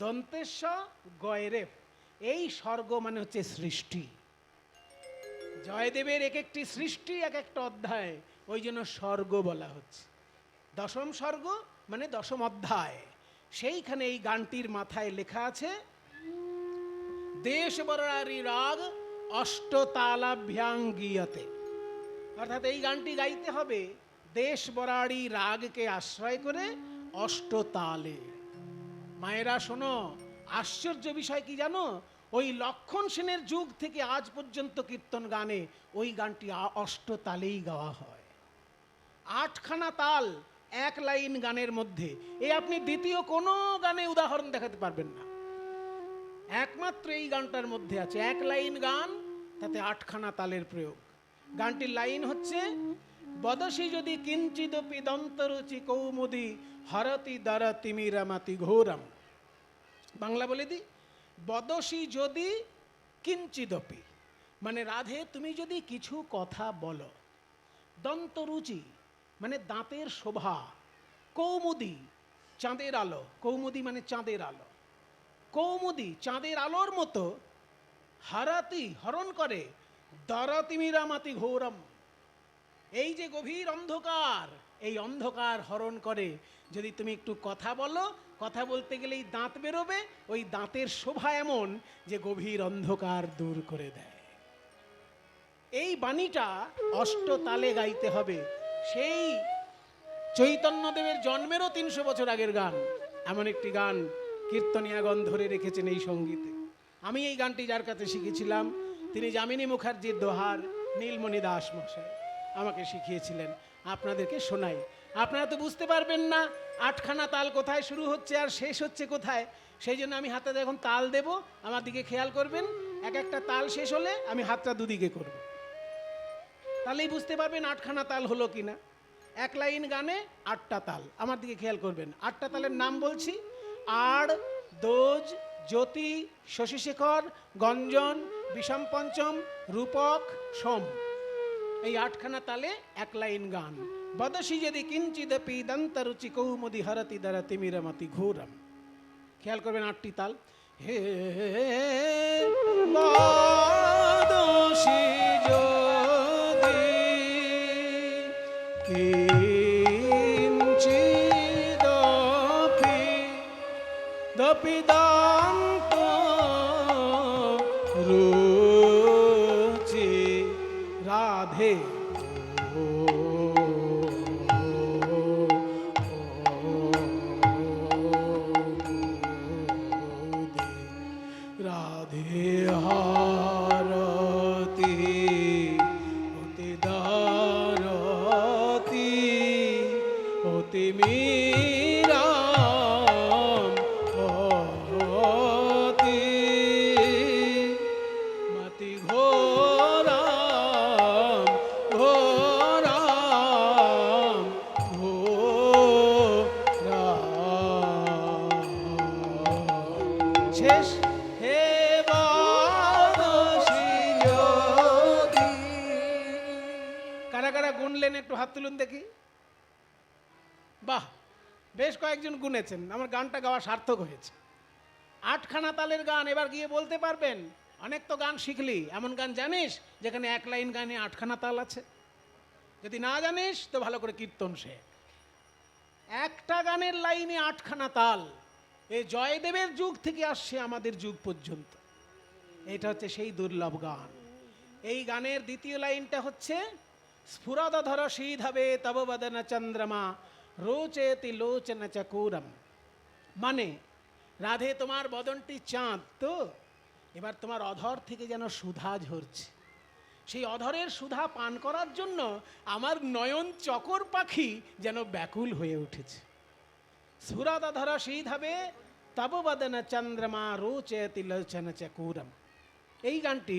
দন্তেশ্ব গয়রেফ। এই স্বর্গ মানে হচ্ছে সৃষ্টি। জয়দেবের এক একটি সৃষ্টি এক একটা অধ্যায়, ওই জন্য স্বর্গ বলা হচ্ছে। দশম স্বর্গ মানে দশম অধ্যায়। সেইখানে এই গানটির মাথায় লেখা আছে, দেশ বরারি রাগ অষ্টতালাভ্যাং গীয়তে। অর্থাৎ এই গানটি গাইতে হবে দেশ বরারি রাগকে আশ্রয় করে অষ্টতালে। মায়েরা শোনো, আশ্চর্য বিষয় কি জানো, ওই লক্ষণ সেনের যুগ থেকে আজ পর্যন্ত কীর্তন গানে ওই গানটি অষ্টতালেই গাওয়া হয়। 8খানা তাল এক লাইন গানের মধ্যে। এই আপনি দ্বিতীয় কোনো গানে উদাহরণ দেখাতে পারবেন না, একমাত্র এই গানটার মধ্যে আছে। এক লাইন গান, তাতে 8খানা তালের প্রয়োগ। গানটির লাইন হচ্ছে, বদসি যদি কিঞ্চিদপি দন্তরুচি কৌমুদি হরতি দরতি মিরামাতি ঘোরম। বাংলা বলে দি, বদসি যদি কিঞ্চিদপি মানে রাধে তুমি যদি কিছু কথা বলো, দন্তরুচি মানে দাঁতের শোভা, কৌমুদি চাঁদের আলো, কৌমুদি মানে চাঁদের আলো, কৌমুদি চাঁদের আলোর মতো, হারাতি হরণ করে, দরতিমিরামাতি ঘোরম এই যে গভীর অন্ধকার, এই অন্ধকার হরণ করে। যদি তুমি একটু কথা বলো, কথা বলতে গেলেই দাঁত বেরোবে, ওই দাঁতের শোভা এমন যে গভীর অন্ধকার দূর করে দেয়। এই বাণীটা অষ্টতালে গাইতে হবে। সেই চৈতন্যদেবের জন্মেরও 300 বছর আগের গান, এমন একটি গান কীর্তনিয়াগণ ধরে রেখেছেন এই সঙ্গীতে। আমি এই গানটি যার কাছে শিখেছিলাম, তিনি যামিনী মুখার্জির দোহার নীলমণি দাস মশাই আমাকে শিখিয়েছিলেন। আপনাদেরকে শোনাই, আপনারা তো বুঝতে পারবেন না 8খানা তাল কোথায় শুরু হচ্ছে আর শেষ হচ্ছে কোথায়। সেই জন্য আমি হাতে যখন তাল দেব, আমার দিকে খেয়াল করবেন। এক একটা তাল শেষ হলে আমি হাতটা দুদিকে করব, তাহলেই বুঝতে পারবেন 8খানা তাল হলো কিনা। এক লাইন গানে 8টা তাল, আমার দিকে খেয়াল করবেন। 8টা তালের নাম বলছি, আড়, দোজ, জ্যোতি, শশীশেখর, গঞ্জন, বিষম পঞ্চম, রূপক, সোম। এই 8খানা তালে এক লাইন গান। বদসি যদি কিঞ্চিদপি দন্তরুচি কৌমুদি হরতি দরতি মিরামতি ঘোরম। খেয়াল করবেন 8টি তাল। হে বদসি যদি কিঞ্চিদপি দপি দন্ত রুচি রাধে রাধে হারতি অতি দারতি অতি মীরাম অতি মতি ঘোরাম ঘোরাম ঘোরাম। শেষ। হে বদসি যদি, কারা কারা গুনলেন একটু হাত তুলুন দেখি। বাহ, বেশ কয়েকজন গুনেছেন, আমার গানটা গাওয়া সার্থক হয়েছে। 8খানা তালের গান এবার গিয়ে বলতে পারবেন। অনেক তো গান শিখলি, এমন গান জানিস যেখানে এক লাইন গানে 8খানা তাল আছে? যদি না জানিস তো ভালো করে কীর্তন শেখ। একটা গানের লাইনে 8খানা তাল, এই জয়দেবের যুগ থেকে আসছে আমাদের যুগ পর্যন্ত। এটা হচ্ছে সেই দুর্লভ গান। এই গানের দ্বিতীয় লাইনটা হচ্ছে, স্ফুরদধর শীধবে তব বদন চন্দ্রমা রোচেতি লোচন চকুরম। মানে রাধে তোমার বদনটি চাঁদ তো, এবার তোমার অধর থেকে যেন সুধা ঝরছে। সেই অধরের সুধা পান করার জন্য আমার নয়ন চকর পাখি যেন ব্যাকুল হয়ে উঠেছে। স্ফুরদধর শীধবে তব বদন চন্দ্রমা রোচেতি লোচন চকুরম। এই গানটি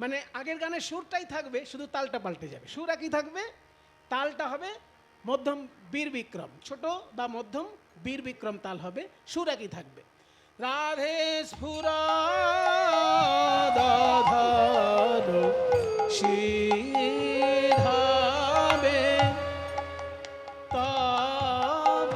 মানে আগের গানের সুরটাই থাকবে, শুধু তালটা পাল্টে যাবে। সুর একই থাকবে, তালটা হবে মধ্যম বীর বিক্রম, ছোট বা মধ্যম বীর বিক্রম তাল হবে, সুর একই থাকবে। রাধে স্ফুরদধর শীধবে তব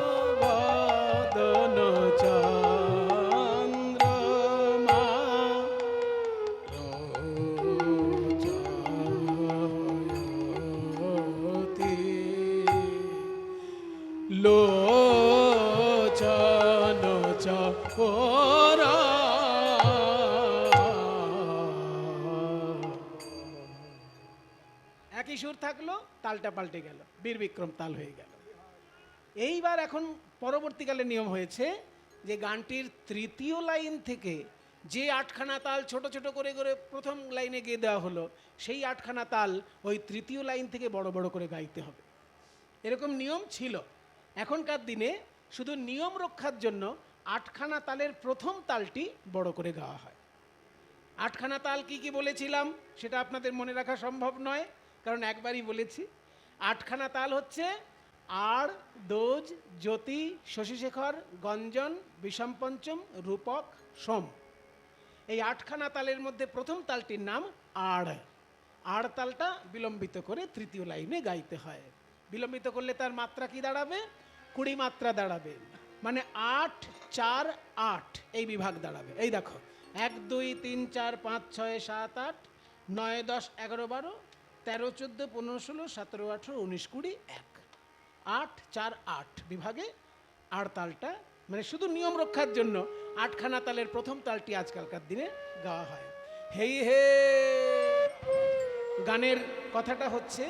একই সুর থাকলো, তালটা পাল্টে গেল, বীর বিক্রম তাল হয়ে গেল। এইবার এখন পরবর্তীকালে নিয়ম হয়েছে যে গানটির তৃতীয় লাইন থেকে যে আটখানা তাল ছোট ছোট করে করে প্রথম লাইনে গিয়ে দেওয়া হলো, সেই আটখানা তাল ওই তৃতীয় লাইন থেকে বড় বড় করে গাইতে হবে, এরকম নিয়ম ছিল। এখনকার দিনে শুধু নিয়ম রক্ষার জন্য আটখানা তালের প্রথম তালটি বড় করে গাওয়া হয়। আটখানা তাল কি কি বলেছিলাম সেটা আপনাদের মনে রাখা সম্ভব নয়, কারণ একবারই বলেছি। আটখানা তাল হচ্ছে আড়, দোজ, জ্যোতি, শশীশেখর, গঞ্জন, বিষম পঞ্চম, রূপক, সোম। এই আটখানা তালের মধ্যে প্রথম তালটির নাম আড়। আড় তালটা বিলম্বিত করে তৃতীয় লাইনে গাইতে হয়। বিলম্বিত করলে তার মাত্রা কি দাঁড়াবে? 20 মাত্রা দাঁড়াবে, মানে 8, 4, 8 এই বিভাগ দাঁড়াবে। এই দেখো, 1, 2, 3, 4, 5, 6, 7, 8, 9, 10, 11, 12, 13, 14, 15, 16, 17, 18, 19, 20, 1, 8, 4, 8 বিভাগে আড় তালটা, মানে শুধু নিয়ম রক্ষার জন্য আটখানা তালের প্রথম তালটি আজকালকার দিনে গাওয়া হয়। হেই হে গানের কথাটা হচ্ছে,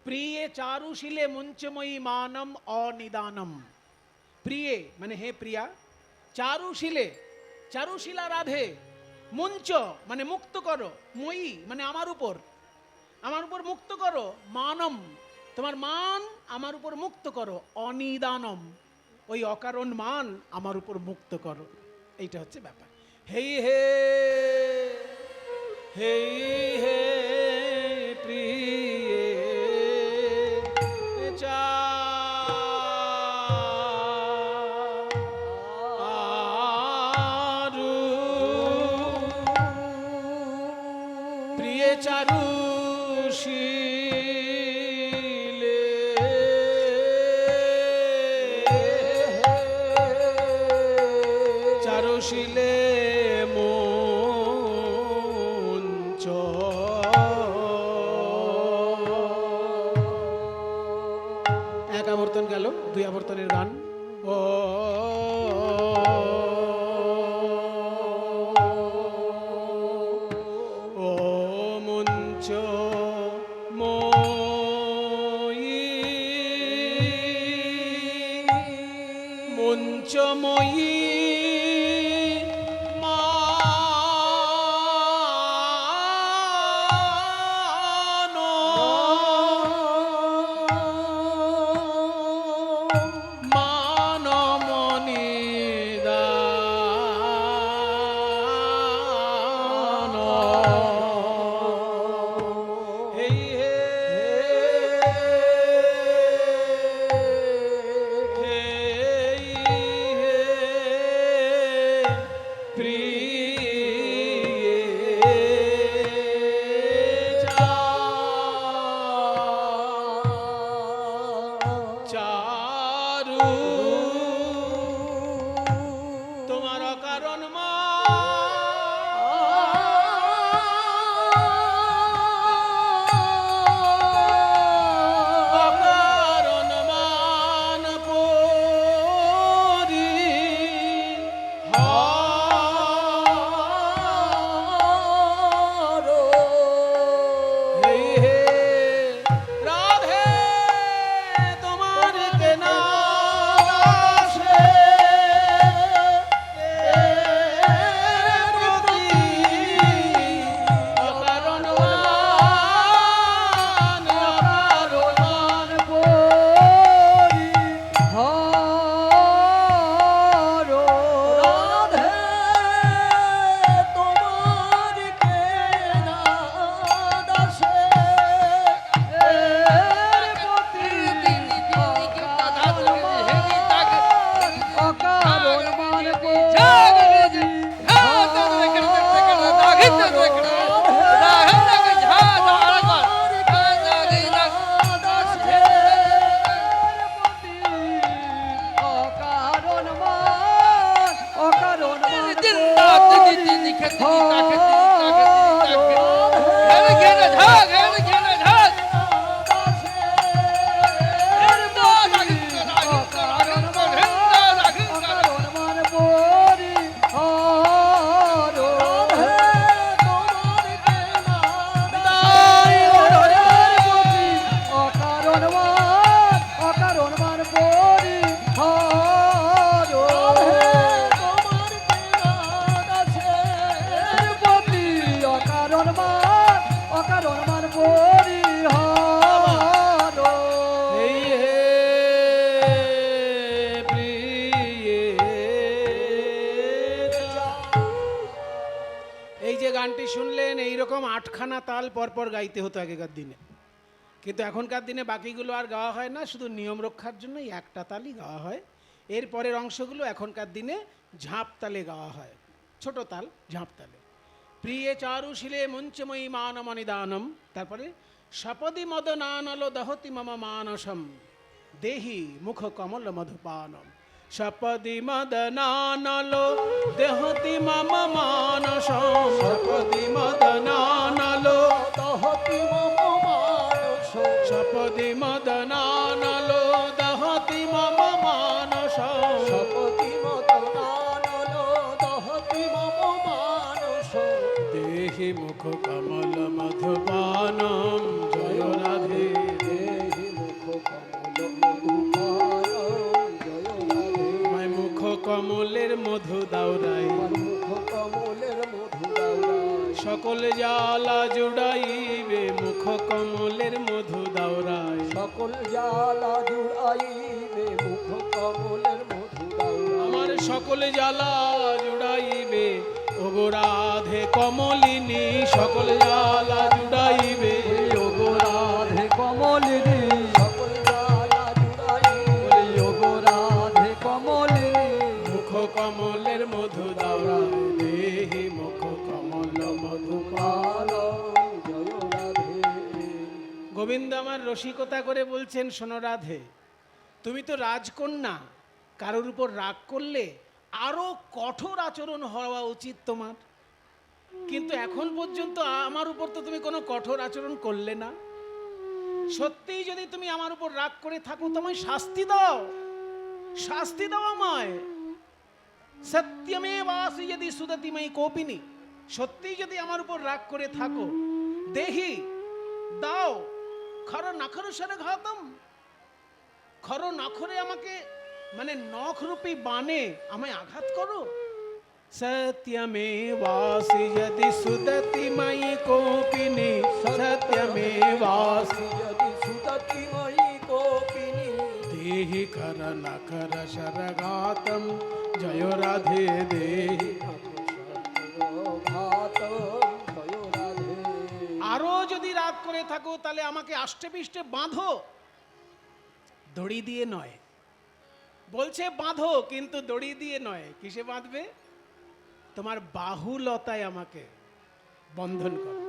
প্রিয়ে চারুশীলে মঞ্চময়ী মানম অনিদানম। প্রিয়ে মানে হে প্রিয়া, চারুশীলে চারুশীলা রাধে, মঞ্চ মানে মুক্ত করো, ময়ী মানে আমার উপর মুক্ত করো, মানম তোমার মান আমার উপর মুক্ত করো, অনিদানম ওই অকারণ মান আমার উপর মুক্ত করো। এইটা হচ্ছে ব্যাপার। হেই হে হেই হে প্রিয়ে চারু, প্রিয়ে চারুশীলে চারুশীলে মঞ্চ। এক আবর্তন গেল, 2 আবর্তনের গান। ও ও মঞ্চ ময়ী, মঞ্চময়ী হে শুনলেন এইরকম 8খানা তাল পরপর গাইতে হতো আগেকার দিনে, কিন্তু এখনকার দিনে বাকিগুলো আর গাওয়া হয় না, শুধু নিয়ম রক্ষার জন্যই একটা তালই গাওয়া হয়। এর পরের অংশগুলো এখনকার দিনে ঝাঁপ তালে গাওয়া হয়, ছোট তাল ঝাঁপ তালে। প্রিয়ে চারুশীলে মঞ্চময়ী মানমনিদানম, তারপরে সপদি মদনানলো দহতি মম মানসম দেহি মুখ কমল মধুপানম, সপদি মদনানলো দেহতি মম মানসম, সপদি মদনানলো দহতি মম মানস সপদি মদনানলো দহতি মম মানসম, সপতি মদনানলো দহতি মম মানস দেহি মুখ কমল মধুপানম, জয় রাধে। দেহি মুখ কমল মধুপানম, জয় রাধে। আমায় মুখ কমলের মধু দাওরাই, আমার মুখ কমলের মধু দাওরাই, সকল জ্বালা জুড়াইবে মুখ কমলের মধু দাওরাই, সকল জ্বালা জুড়াইবে মুখ কমলের মধু দাওরাই। আমার সকল জ্বালা জুড়াইবে ওগো রাধে কমলিনী, সকল জ্বালা জুড়াইবে ওগো রাধে কমলিনী, সকল জ্বালা জুড়াইবে ওগো রাধে কমলিনী, মুখ কমলের মধু দাওরাই, দেহি মুখ কমল মধু। পানম, জয় রাধে। গোবিন্দ আমার রসিকতা করে বলছেন, শোনো রাধে, তুমি তো রাজকন্যা, কারোর উপর রাগ করলে আরো কঠোর আচরণ হওয়া উচিত তোমার, কিন্তু এখন পর্যন্ত আমার উপর তো তুমি কোনো কঠোর আচরণ করলে না। সত্যিই যদি তুমি আমার উপর রাগ করে থাকো, তোমায় শাস্তি দাও, শাস্তি দাও আমায়। সত্যমেবাসি যদি সুদতিময়ী কোপিনী, সত্যিই যদি আমার উপর রাগ করে থাকো, দেহি দাও খর নখর সরে ঘাতম, খর নখরে আমাকে মানে নখরূপী বানে আমায় আঘাত করো। সত্যমেবাসি যদি সুদতিময়ী কোপিনী, সত্যমেবাসি যদি সুদতিময়ী কোপিনী, দেহি খর নখর সরঘাতম, জয় রাধে দেহি। ঘাতম, জয় রাধে। আরো যদি রাগ করে থাকো তাহলে আমাকে আষ্টে পিষ্টে বাঁধো, দড়ি দিয়ে নয়। বলছে বাঁধো, কিন্তু দড়ি দিয়ে নয়। কিসে বাঁধবে? তোমার বাহুলতায় আমাকে বন্ধন করো।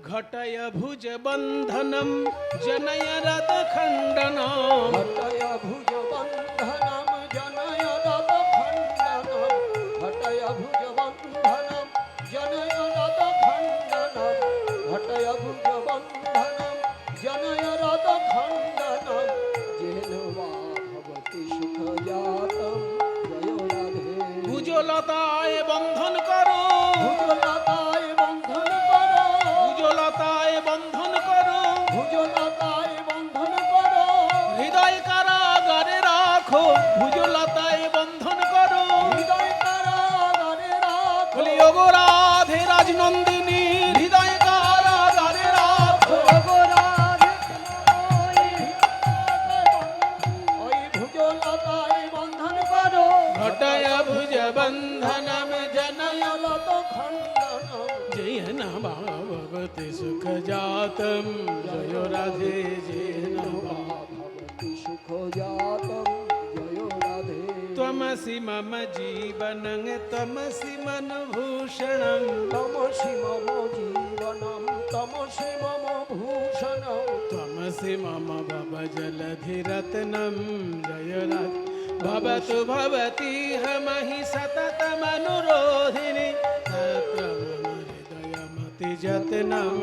ঘটায় ভুজ বন্ধনম জনয় রথ খণ্ডনম, ঘটয় ভুজ বন্ধনম জনয় রথ খণ্ডনম, ঘটয় ভুজ বন্ধনম জনয় রথ খণ্ডনম, ঘটয় ভুজ বন্ধনম জনয় রথ খণ্ডনম, যেন বা ভবতি সুখ জাতম, জয় রাধে। ভুজলতায় বন্ধন করো, ভুজলতায় বন্ধন করো, ভুজলতায় বন্ধন করো, ভুজলতায় বন্ধন করো, হৃদয় কারাগারে রাখো, ভুজলতায় বন্ধন করো। হৃদয় কারাগারে রাখো। বলি ওগো রাধে রাজনন্দিনী, হৃদয় কারাগারে রাখো। ওগো রাধে ওই ভুজলতায় বন্ধন করো, ঘটায় ভুজ বন্ধনম জনয় লত খণ্ডনম, জয় নমা ভগবতি সুখ জাতম, জয় রাধে জয় নমা। ভবতি সুখ জাতম, জয় রাধে। ত্বমসি মম জীবনং ত্বমসি মন ভূষণং, তমসি মম জীবনম, তমসি মম ভূষণম, ত্বমসি মম ভব জলধিরত্নম, জয় রাধে। ভবতু ভবতীহ মহি সততমনুরোধিনী, তত্র মম হৃদয়মতি যত্নম,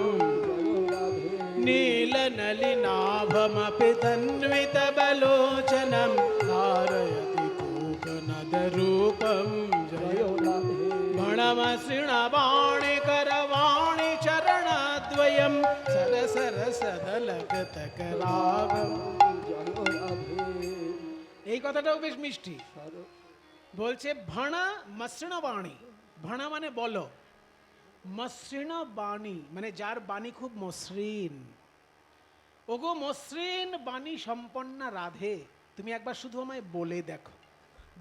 জয় রাধে। नीलनलिनाभमपि तन्वितबलोचनं धारयति कूपनदरूपं, जय জয় রাধে। भणमसृणवाणि करवाणि चरणद्वयं सरसरसदलकतकरागं। জয় রাধে। এই কথাটাও বেশ মিষ্টি। বলছে ভাণা মসৃণ বাণী, ভাণা মানে বলো, মসৃণ বাণী মানে যার বাণী খুব মসৃণ। ওগো মসৃণ বাণী সম্পন্না রাধে, তুমি একবার শুধু আমায় বলে দেখো।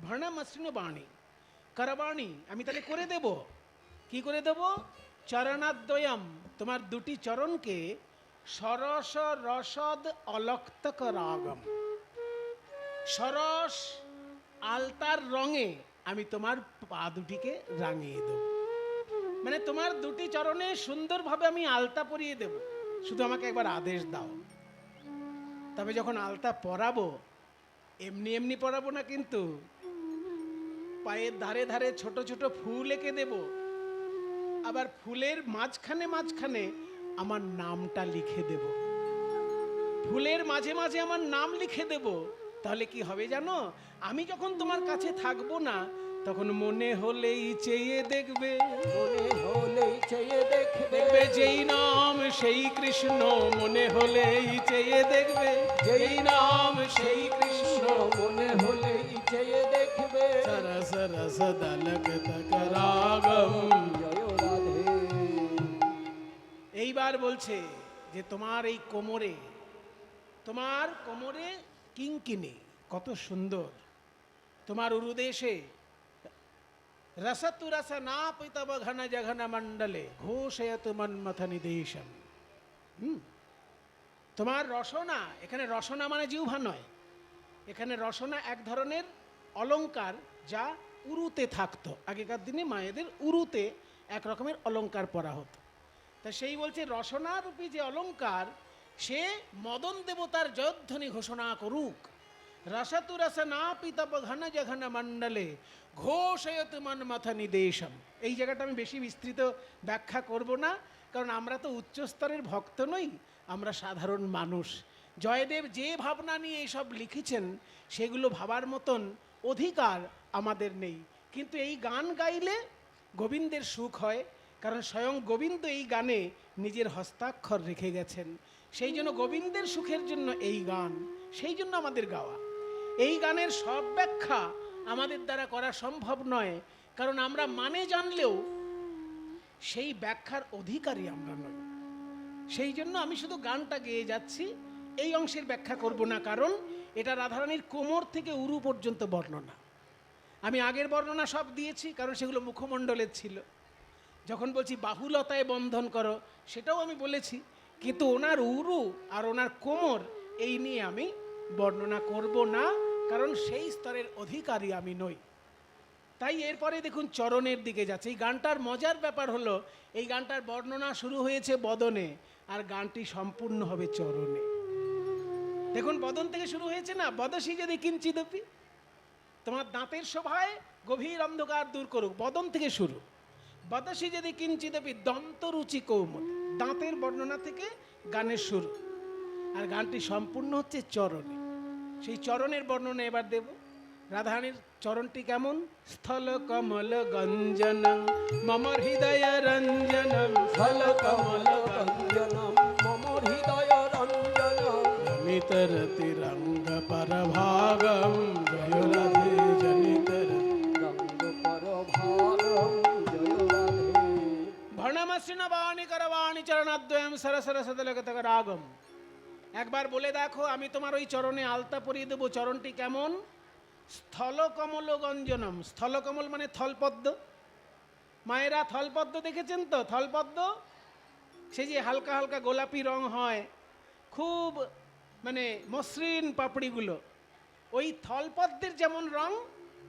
ভাণা মসৃণ বাণী, করবাণী আমি তাহলে করে দেব। কি করে দেব? চরণাদ্বয়ম, তোমার দুটি চরণকে সরস রসদ অলক্তক রাগম, সরস আলতার রঙে আমি তোমার পা দুটিকে রাঙিয়ে দেব। মানে তোমার দুটি চরণে সুন্দরভাবে আমি আলতা পরিয়ে দেব, শুধু আমাকে একবার আদেশ দাও। তবে যখন আলতা পরাবো, এমনি এমনি পরাবো না, কিন্তু পায়ের ধারে ধারে ছোট ছোট ফুল এঁকে দেব, আবার ফুলের মাঝখানে মাঝখানে আমার নামটা লিখে দেব। ফুলের মাঝে মাঝে আমার নাম লিখে দেব। তাহলে কি হবে জানো? আমি যখন তোমার কাছে থাকবো না, তখন মনে হলেই চেয়ে দেখবে, মনে হলেই চেয়ে দেখবে, দেখবে যেই নাম সেই কৃষ্ণ, মনে হলেই চেয়ে দেখবে যেই নাম সেই কৃষ্ণ, মনে হলেই চেয়ে দেখবে। সরস রস দলক তক রাগম। জয় রাধে। এইবার বলছে যে তোমার এই কোমরে, তোমার কোমরে কিঙ্কিনি কত সুন্দর, তোমার উরুদেশে রসতু রস না পিতব ঘন জঘন মণ্ডলে ঘোষয়ত মন্মথ নিদেশম। তোমার রসনা, এখানে রসনা মানে জিহ্বা নয়, এখানে রসনা এক ধরনের অলংকার যা উরুতে থাকতো। আগেকার দিনে মায়েদের উরুতে এক রকমের অলংকার পরা হতো। তা সেই বলছে রসনারূপী যে অলংকার, সে মদন দেবতার জয়ধ্বনি ঘোষণা করুক। রসতু রস না পিতব ঘন জঘন মণ্ডলে ঘোষয়ত মন্মথ নিদেশম। এই জায়গাটা আমি বেশি বিস্তৃত ব্যাখ্যা করব না, কারণ আমরা তো উচ্চস্তরের ভক্ত নই, আমরা সাধারণ মানুষ। জয়দেব যে ভাবনা নিয়ে এইসব লিখেছেন, সেগুলো ভাবার মতন অধিকার আমাদের নেই। কিন্তু এই গান গাইলে গোবিন্দের সুখ হয়, কারণ স্বয়ং গোবিন্দ এই গানে নিজের হস্তাক্ষর রেখে গেছেন। সেই জন্য গোবিন্দের সুখের জন্য এই গান, সেই জন্য আমাদের গাওয়া। এই গানের সব ব্যাখ্যা আমাদের দ্বারা করা সম্ভব নয়, কারণ আমরা মানে জানলেও সেই ব্যাখ্যার অধিকারী আমরা নই। সেই জন্য আমি শুধু গানটা গেয়ে যাচ্ছি, এই অংশের ব্যাখ্যা করব না, কারণ এটা রাধারানীর কোমর থেকে উরু পর্যন্ত বর্ণনা। আমি আগের বর্ণনা সব দিয়েছি, কারণ সেগুলো মুখমণ্ডলের ছিল। যখন বলছি বাহুলতায় বন্ধন করো, সেটাও আমি বলেছি, কিন্তু ওনার উরু আর ওনার কোমর এই নিয়ে আমি বর্ণনা করব না, কারণ সেই স্তরের অধিকারী আমি নই। তাই এরপরে দেখুন চরণের দিকে যাচ্ছে। এই গানটার মজার ব্যাপার হলো, এই গানটার বর্ণনা শুরু হয়েছে বদনে, আর গানটি সম্পূর্ণ হবে চরণে। দেখুন বদন থেকে শুরু হয়েছে না, বদসি যদি কিঞ্চিদপি, তোমার দাঁতের শোভায় গভীর অন্ধকার দূর করুক, বদন থেকে শুরু। বদসি যদি কিঞ্চিদপি দন্তরুচি কৌমুদ, দাঁতের বর্ণনা থেকে গানের শুরু, আর গানটি সম্পূর্ণ হচ্ছে চরণে। সেই চরণের বর্ণনা এবার দেব। রাধারানীর চরণটি কেমন? স্থল কমল গঞ্জনম মম হৃদয় রঞ্জনম, স্থল কমল রঞ্জনম মম হৃদয় রঞ্জনম, জনিতরতি রঙ্গ পরভাগম, জয় রাধে জনিতর রঙ্গ পরভাগম। জয় রাধে। ভর্ণমশ্রিণ বাণী করবাণী চরণাদ্বয়ম সরসর সদলগতক রাগম। একবার বলে দেখো, আমি তোমার ওই চরণে আলতা পরিয়ে দেবো। চরণটি কেমন? স্থল কমল গঞ্জনম। স্থল কমল মানে থলপদ্ম। মায়েরা থলপদ্ম দেখেছেন তো? থলপদ্ম সে যে হালকা হালকা গোলাপি রং হয়, খুব মানে মসৃণ পাপড়িগুলো, ওই থলপদ্মের যেমন রং,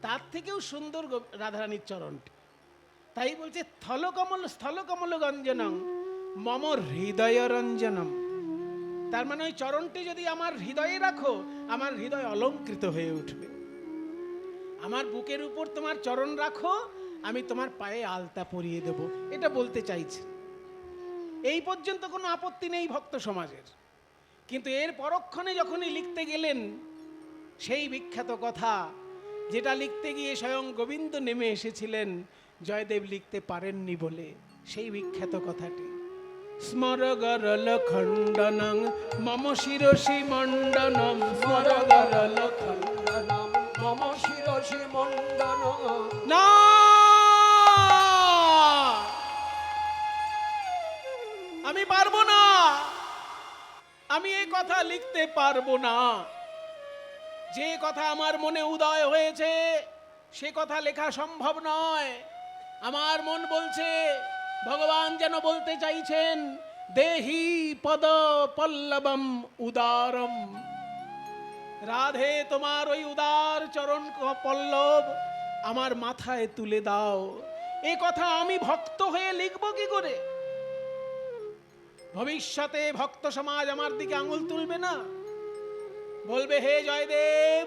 তার থেকেও সুন্দর রাধারানীর চরণটি। তাই বলছে স্থল কমল গঞ্জনম মম হৃদয় রঞ্জনম। তার মানে ওই চরণটি যদি আমার হৃদয়ে রাখো, আমার হৃদয় অলঙ্কৃত হয়ে উঠবে। আমার বুকের উপর তোমার চরণ রাখো, আমি তোমার পায়ে আলতা পরিয়ে দেব, এটা বলতে চাইছি। এই পর্যন্ত কোনো আপত্তি নেই ভক্ত সমাজের, কিন্তু এর পরক্ষণে যখনই লিখতে গেলেন সেই বিখ্যাত কথা, যেটা লিখতে গিয়ে স্বয়ং গোবিন্দ নেমে এসেছিলেন, জয়দেব লিখতে পারেননি বলে, সেই বিখ্যাত কথাটি স্মর গরল খণ্ডনং মম শিরসি মণ্ডনম, স্মর গরল খণ্ডনম মম শিরসি মণ্ডনম। না, আমি পারবো না, আমি এই কথা লিখতে পারবো না। যে কথা আমার মনে উদয় হয়েছে সে কথা লেখা সম্ভব নয়। আমার মন বলছে ভগবান যেন বলতে চাইছেন, দেহি পদ পল্লবম উদারম। রাধে, তোমার ওই উদার চরণ পল্লব আমার মাথায় তুলে দাও। এ কথা আমি ভক্ত হয়ে লিখব কি করে? ভবিষ্যতে ভক্ত সমাজ আমার দিকে আঙুল তুলবে না, বলবে, হে জয়দেব,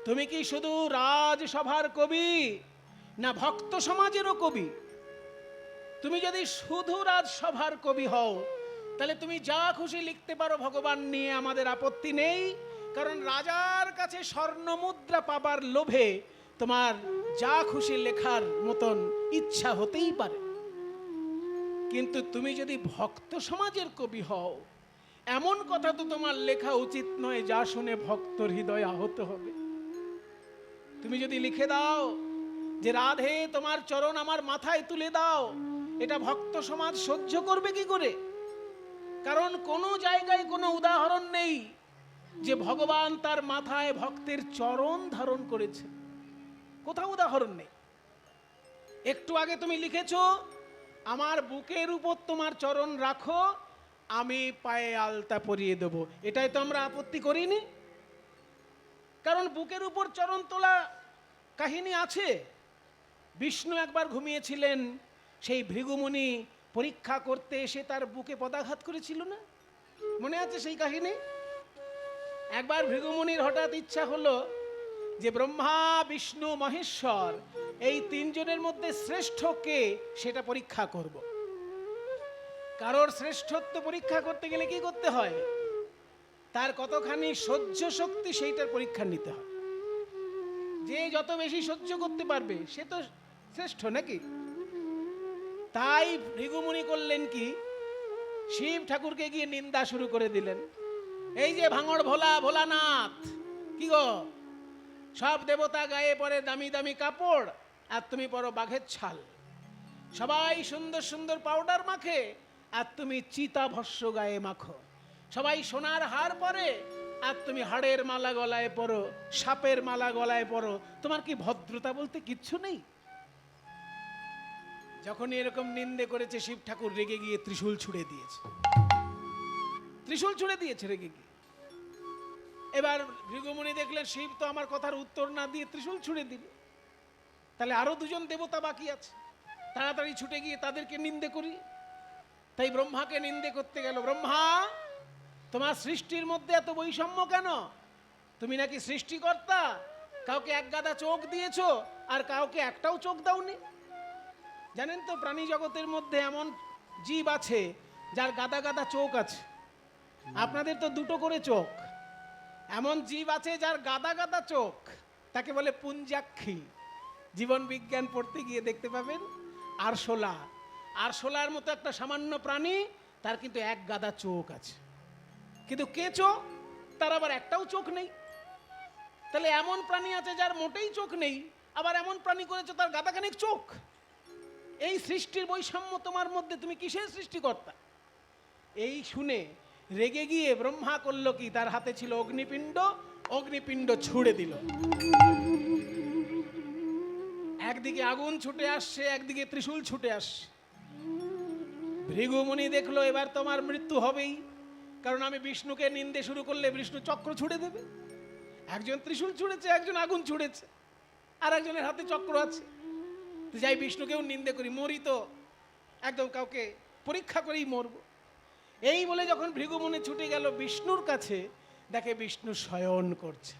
তুমি কি শুধু রাজসভার কবি, না ভক্ত সমাজেরও কবি? তুমি যদি শুধু রাজসভার কবি হও, তাহলে তুমি যা খুশি লিখতে পারো ভগবান নিয়ে, আমাদের আপত্তি নেই। কারণ রাজার কাছে স্বর্ণ মুদ্রা পাবার লোভে তোমার যা খুশি লেখার মতন ইচ্ছা হতেই পারে। কিন্তু তুমি যদি ভক্ত সমাজের কবি হও, এমন কথা তো তোমার লেখা উচিত নয় যা শুনে ভক্তর হৃদয় আহত হবে। তুমি যদি লিখে দাও যে রাধে, তোমার চরণ আমার মাথায় তুলে দাও, এটা ভক্ত সমাজ সহ্য করবে কি করে? কারণ কোনো জায়গায় কোনো উদাহরণ নেই যে ভগবান তার মাথায় ভক্তের চরণ ধারণ করেছে। কোথাও উদাহরণ নেই। একটু আগে তুমি লিখেছো, আমার বুকের উপর তোমার চরণ রাখো, আমি পায়ে আলতা পরিয়ে দেবো। এটাই তো আমরা আপত্তি করিনি। কারণ বুকের উপর চরণ তোলা কাহিনী আছে। বিষ্ণু একবার ঘুমিয়েছিলেন, সেই ভৃগুমুনি পরীক্ষা করতে এসে তার বুকে পদাঘাত করেছিল না? মনে আছে সেই কাহিনী? একবার ভৃগুমুনির হঠাৎ ইচ্ছা হলো যে ব্রহ্মা, বিষ্ণু, মহেশ্বর এই তিনজনের মধ্যে শ্রেষ্ঠ কে সেটা পরীক্ষা করব। কারোর শ্রেষ্ঠত্ব পরীক্ষা করতে গেলে কি করতে হয়? তার কতখানি সহ্য শক্তি সেইটার পরীক্ষা নিতে হয়। যে যত বেশি সহ্য করতে পারবে সে তো শ্রেষ্ঠ, নাকি? তাই ভৃগুমুনি করলেন কি, শিব ঠাকুরকে গিয়ে নিন্দা শুরু করে দিলেন। এই যে ভাঙড় ভোলা, ভোলানাথ, কি গো, সব দেবতা গায়ে পরে দামি দামি কাপড়, আর তুমি পরো বাঘের ছাল। সবাই সুন্দর সুন্দর পাউডার মাখে, আর তুমি চিতা ভস্য গায়ে মাখো। সবাই সোনার হার পরে, আর তুমি হাড়ের মালা গলায় পরো, সাপের মালা গলায় পরো। তোমার কি ভদ্রতা বলতে কিচ্ছু নেই? যখন এরকম নিন্দে করেছে, শিব ঠাকুর রেগে গিয়ে ত্রিশূল ছুঁড়ে দিয়েছে। ত্রিশূল ছুঁড়ে দিয়েছে রেগে গিয়ে। এবার ভৃগুমুনি দেখলেন শিব তো আমার কথার উত্তর না দিয়ে ত্রিশূল ছুঁড়ে দিল, তাহলে আরো দুজন দেবতা বাকি আছে, তাড়াতাড়ি ছুটে গিয়ে তাদেরকে নিন্দে করি। তাই ব্রহ্মাকে নিন্দে করতে গেল। ব্রহ্মা, তোমার সৃষ্টির মধ্যে এত বৈষম্য কেন? তুমি নাকি সৃষ্টিকর্তা, কাউকে এক গাদা চোখ দিয়েছো আর কাউকে একটাও চোখ দাওনি। জানেন তো, প্রাণী জগতের মধ্যে এমন জীব আছে যার গাদা গাদা চোখ আছে। আপনাদের তো দুটো করে চোখ। এমন জীব আছে যার গাদা গাদা চোখ, তাকে বলে পুঞ্জাক্ষী। জীবন বিজ্ঞান পড়তে গিয়ে দেখতে পাবেন। আরশোলা, আরশোলার মতো একটা সামান্য প্রাণী, তার কিন্তু এক গাদা চোখ আছে। কিন্তু কেঁচো, তার আবার একটাও চোখ নেই। তাহলে এমন প্রাণী আছে যার মোটেই চোখ নেই, আবার এমন প্রাণী করেছে তার গাদাখানেক চোখ। এই সৃষ্টির বৈষম্য তোমার মধ্যে, তুমি কিসের সৃষ্টিকর্তা? এই শুনে রেগে গিয়ে ব্রহ্মা করলো কি, তার হাতে ছিল অগ্নিপিণ্ড, অগ্নিপিণ্ড ছুঁড়ে দিল। একদিকে আগুন ছুটে আসছে, একদিকে ত্রিশূল ছুটে আসছে। ভৃগুমুনি দেখলো এবার তোমার মৃত্যু হবেই, কারণ আমি বিষ্ণুকে নিন্দে শুরু করলে বিষ্ণু চক্র ছুড়ে দেবে। একজন ত্রিশূল ছুঁড়েছে, একজন আগুন ছুঁড়েছে, আর একজনের হাতে চক্র আছে। যাই বিষ্ণুকেও নিন্দে করি, মরি তো একদম কাউকে পরীক্ষা করেই মরবো। এই বলে যখন ভৃগুমুনি ছুটে গেল বিষ্ণুর কাছে, দেখে বিষ্ণু শয়ন করছে।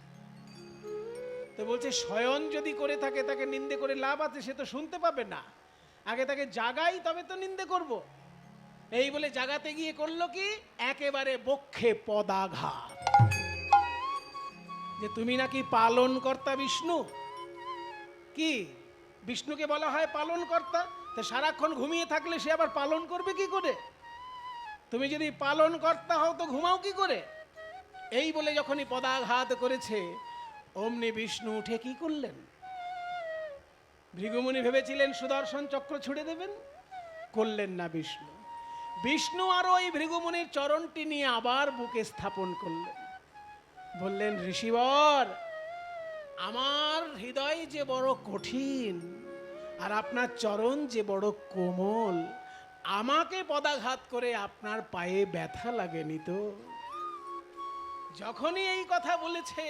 তো বলছে, শয়ন যদি করে থাকে তাকে নিন্দে করে লাভ আছে? সে তো শুনতে পাবে না, আগে তাকে জাগাই, তবে তো নিন্দে করব। এই বলে জাগাতে গিয়ে করলো কি, একেবারে বক্ষে পদাঘাত। যে তুমি নাকি পালন কর্তা বিষ্ণু। কি, বিষ্ণুকে বলা হয় পালন কর্তা? তো সারাক্ষণ ঘুমিয়ে থাকলে সে আবার পালন করবে কি করে? তুমি যদি পালন কর্তা হও তো ঘুমাও কি করে? এই বলে যখনই পদাঘাত করেছে, অমনি বিষ্ণু উঠে কি করলেন? ভৃগুমুনি ভেবেছিলেন সুদর্শন চক্র ছুড়ে দেবেন, করলেন না বিষ্ণু। বিষ্ণু আর ওই ভৃগুমুনির চরণটি নিয়ে আবার বুকে স্থাপন করলেন। বললেন, ঋষিবর, আমার হৃদয় যে বড় কঠিন, আর আপনার চরণ যে বড় কোমল, আমাকে পদাঘাত করে আপনার পায়ে ব্যথা লাগেনি তো? যখনই এই কথা বলেছে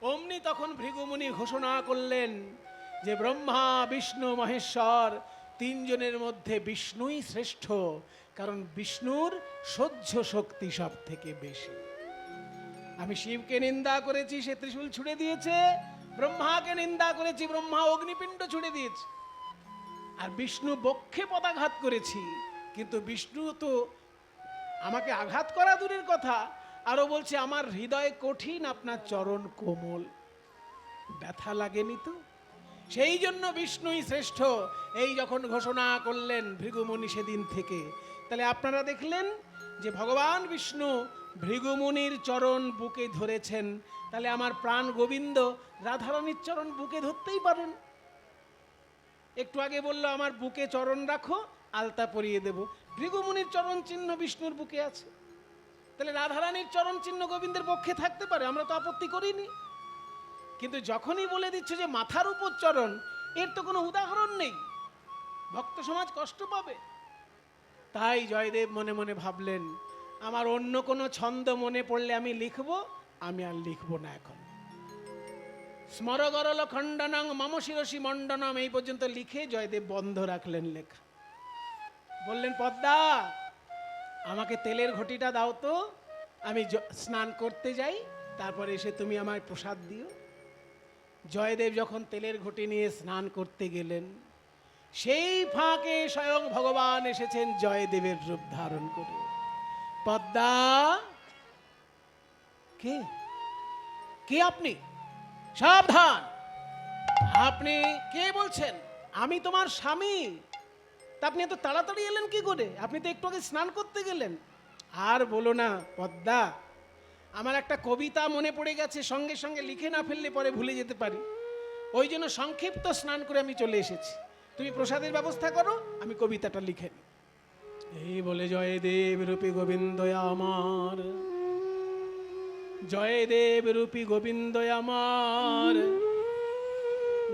অমনি তখন ভৃগুমুনি ঘোষণা করলেন যে ব্রহ্মা বিষ্ণু মহেশ্বর তিনজনের মধ্যে বিষ্ণুই শ্রেষ্ঠ, কারণ বিষ্ণুর সহ্য শক্তি সব থেকে বেশি। আমি শিবকে নিন্দা করেছি, সে ত্রিশূল ছুড়ে দিয়েছে। ব্রহ্মাকে নিন্দা করেছি, ব্রহ্মা অগ্নিপিণ্ড ছুড়ে দিয়েছে। আর বিষ্ণু বক্ষে পদাঘাত করেছি, কিন্তু বিষ্ণু তো আমাকে আঘাত করা দূরের কথা, আরো বলছে আমার হৃদয় কঠিন, আপনার চরণ কোমল। ব্যথা লাগেনি তো? সেই জন্য বিষ্ণুই শ্রেষ্ঠ এই যখন ঘোষণা করলেন ভৃগুমুনি সেদিন থেকে, তাহলে আপনারা দেখলেন যে ভগবান বিষ্ণু ভৃগুমুনির চরণ বুকে ধরেছেন, তাহলে আমার প্রাণ গোবিন্দ রাধারানীর চরণ বুকে ধরতেই পারেন। একটু আগে বললো আমার বুকে চরণ রাখো, আলতা পরিয়ে দেব। ভৃগুমুনির চরণ চিহ্ন বিষ্ণুর বুকে আছে, তাহলে রাধারানীর চরণ চিহ্ন গোবিন্দের পক্ষে থাকতে পারে, আমরা তো আপত্তি করিনি। কিন্তু যখনই বলে দিচ্ছে যে মাথার উপর চরণ, এর তো কোনো উদাহরণ নেই, ভক্ত সমাজ কষ্ট পাবে। তাই জয়দেব মনে মনে ভাবলেন আমার অন্য কোনো ছন্দ মনে পড়লে আমি লিখব, আমি আর লিখব না এখন। স্মরগরল খণ্ডনং মম শিরসি মণ্ডনম এই পর্যন্ত লিখে জয়দেব বন্ধ রাখলেন লেখা। বললেন পদ্মা, আমাকে তেলের ঘটিটা দাও তো, আমি স্নান করতে যাই, তারপরে এসে তুমি আমায় প্রসাদ দিও। জয়দেব যখন তেলের ঘটি নিয়ে স্নান করতে গেলেন, সেই ফাঁকে স্বয়ং ভগবান এসেছেন জয়দেবের রূপ ধারণ করে। পদ্মা, কে কে আপনি? সাবধান, আপনি কে বলছেন? আমি তোমার স্বামী। তা আপনি এত তাড়াতাড়ি এলেন কি করে? আপনি তো একটু আগে স্নান করতে গেলেন। আর বলো না পদ্মা, আমার একটা কবিতা মনে পড়ে গেছে, সঙ্গে সঙ্গে লিখে না ফেললে পরে ভুলে যেতে পারি, ওই জন্য সংক্ষিপ্ত স্নান করে আমি চলে এসেছি। তুমি প্রসাদের ব্যবস্থা করো, আমি কবিতাটা লিখে নিই। এই বলে জয়দেব রূপী গোবিন্দ আমার, জয়দেব রূপী গোবিন্দ আমার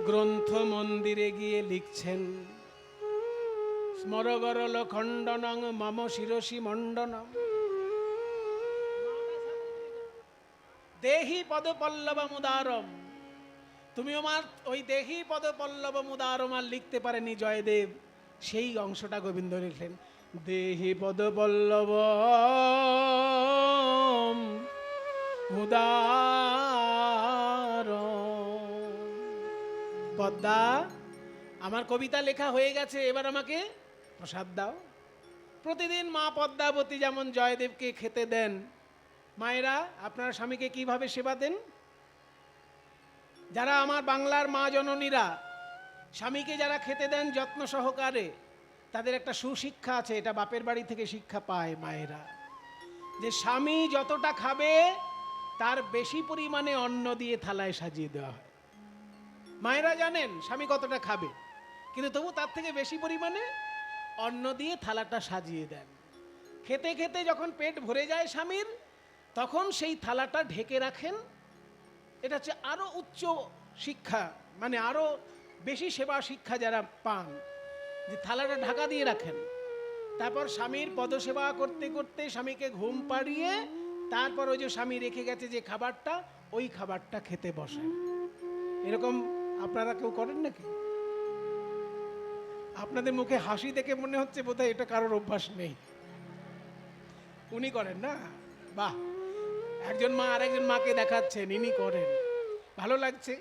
গ্রন্থ মন্দিরে গিয়ে লিখছেন স্মরগরল খণ্ডনং মম শিরসি মণ্ডনম দেহি পদ পল্লব মুদারম। তুমি আমার ওই দেহি পদ পল্লব মুদারম আর লিখতে পারেনি জয়দেব, সেই অংশটা গোবিন্দ লিখলেন দেহি পদ পল্লব মুদারম। পদ্মা, আমার কবিতা লেখা হয়ে গেছে, এবার আমাকে প্রসাদ দাও। প্রতিদিন মা পদ্মাবতী যেমন জয়দেবকে খেতে দেন, মায়েরা আপনারা স্বামীকে কিভাবে সেবা দেন? যারা আমার বাংলার মা জননীরা স্বামীকে যারা খেতে দেন যত্ন সহকারে, তাদের একটা সুশিক্ষা আছে, এটা বাপের বাড়ি থেকে শিক্ষা পায় মায়েরা, যে স্বামী যতটা খাবে তার বেশি পরিমাণে অন্ন দিয়ে থালায় সাজিয়ে দেওয়া হয়। মায়েরা জানেন স্বামী কতটা খাবে, কিন্তু তবু তার থেকে বেশি পরিমাণে অন্ন দিয়ে থালাটা সাজিয়ে দেন। খেতে খেতে যখন পেট ভরে যায় স্বামীর, তখন সেই থালাটা ঢেকে রাখেন। এটা হচ্ছে আরো উচ্চ শিক্ষা, মানে আরো বেশি সেবা শিক্ষা যারা পান, যে থালাটা ঢাকা দিয়ে রাখেন। তারপর স্বামীর পদসেবা করতে করতে স্বামীকে ঘুম পাড়িয়ে তারপর ওই যে স্বামী রেখে গেছে যে খাবারটা, ওই খাবারটা খেতে বসেন। এরকম আপনারা কেউ করেন নাকি? আপনাদের মুখে হাসি দেখে মনে হচ্ছে বোধহয় এটা কারোর অভ্যাস নেই। উনি করেন না? বাহ, একজন মা আরেকজন মাকে দেখাচ্ছেন, ইনি করেন, ভালো লাগছে।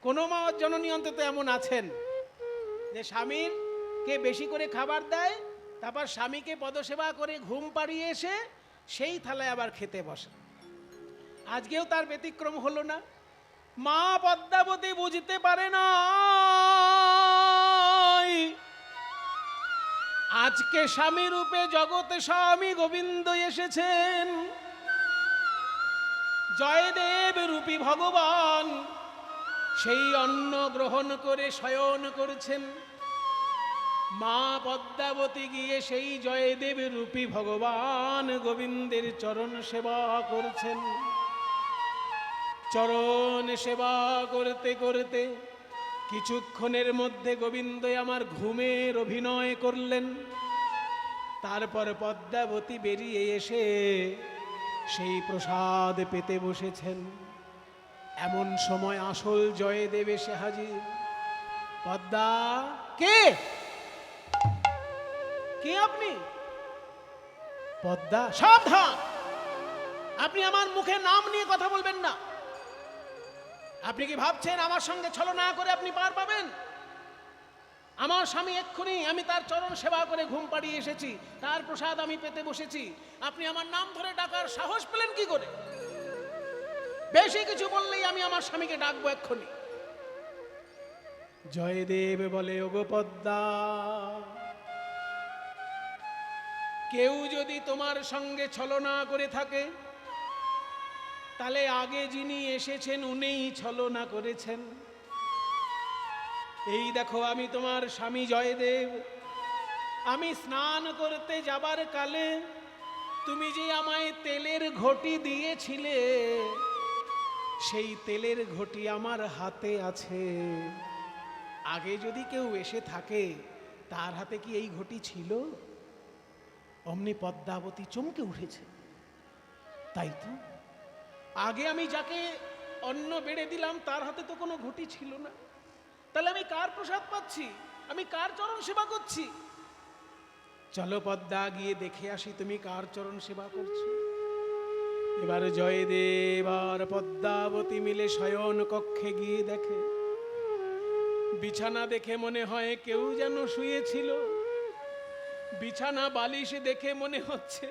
কোনো মা জননী অন্তত এমন আছেন যে স্বামীরকে বেশি করে খাবার দেয়, তারপর স্বামীকে পদসেবা করে ঘুম পাড়িয়ে এসে সেই থালায় আবার খেতে বসে। আজকেও তার ব্যতিক্রম হলো না। মা পদ্মাবতী বুঝতে পারে না আজকে স্বামী রূপে জগতে স্বামী গোবিন্দ এসেছেন, জয়দেব রূপী ভগবান সেই অন্ন গ্রহণ করে শয়ন করছেন। মা পদ্মাবতী গিয়ে সেই জয়দেব রূপী ভগবান গোবিন্দের চরণ সেবা করছেন। চরণ সেবা করতে করতে কিছুক্ষণের মধ্যে গোবিন্দ আমার ঘুমের অভিনয় করলেন। তারপর পদ্মাবতী বেরিয়ে এসে সেই প্রসাদ পেতে বসেছেন। এমন সময় আসল জয়দেব এসে হাজির। পদ্মা, কে কে আপনি? পদ্মা, সাবধান, আপনি আমার মুখে নাম নিয়ে কথা বলবেন না। আপনি কি ভাবছেন আমার সঙ্গে ছলনা করে আপনি পার পাবেন? আমার স্বামী এক্ষুনি, আমি তার চরণ সেবা করে ঘুম পাড়িয়ে এসেছি, তার প্রসাদ আমি পেতে বসেছি। আপনি আমার নাম ধরে ডাকার সাহস পেলেন কি করে? বেশি কিছু বললেই আমি আমার স্বামীকে ডাকবো এক্ষুনি। জয়দেব বলে, ওগো পদ্মা, কেউ যদি তোমার সঙ্গে ছলনা করে থাকে তাহলে আগে যিনি এসেছেন উনিই ছলনা করেছেন। এই দেখো, আমি তোমার স্বামী জয়দেব। আমি স্নান করতে যাবার কালে তুমি যে আমায় তেলের ঘটি দিয়েছিলে, সেই তেলের ঘটি আমার হাতে আছে। আগে যদি কেউ এসে থাকে তার হাতে কি এই ঘটি ছিল? অমনি পদ্মাবতী চমকে উঠেছে। তাই তো, আগে আমি যাকে অন্ন বেড়ে দিলাম তার হাতে তো কোনো ঘটি ছিল না। তাহলে আমি কার প্রসাদ পাচ্ছি? আমি কার চরণ সেবা করছি? চলো পদ্মা, গিয়ে দেখে আসি তুমি কার চরণ সেবা করছো। এবার জয়দেব আর পদ্মাবতী মিলে শয়ন কক্ষে গিয়ে দেখে, বিছানা দেখে মনে হয় কেউ যেন শুয়েছিল। বিছানা বালিশ দেখে মনে হচ্ছে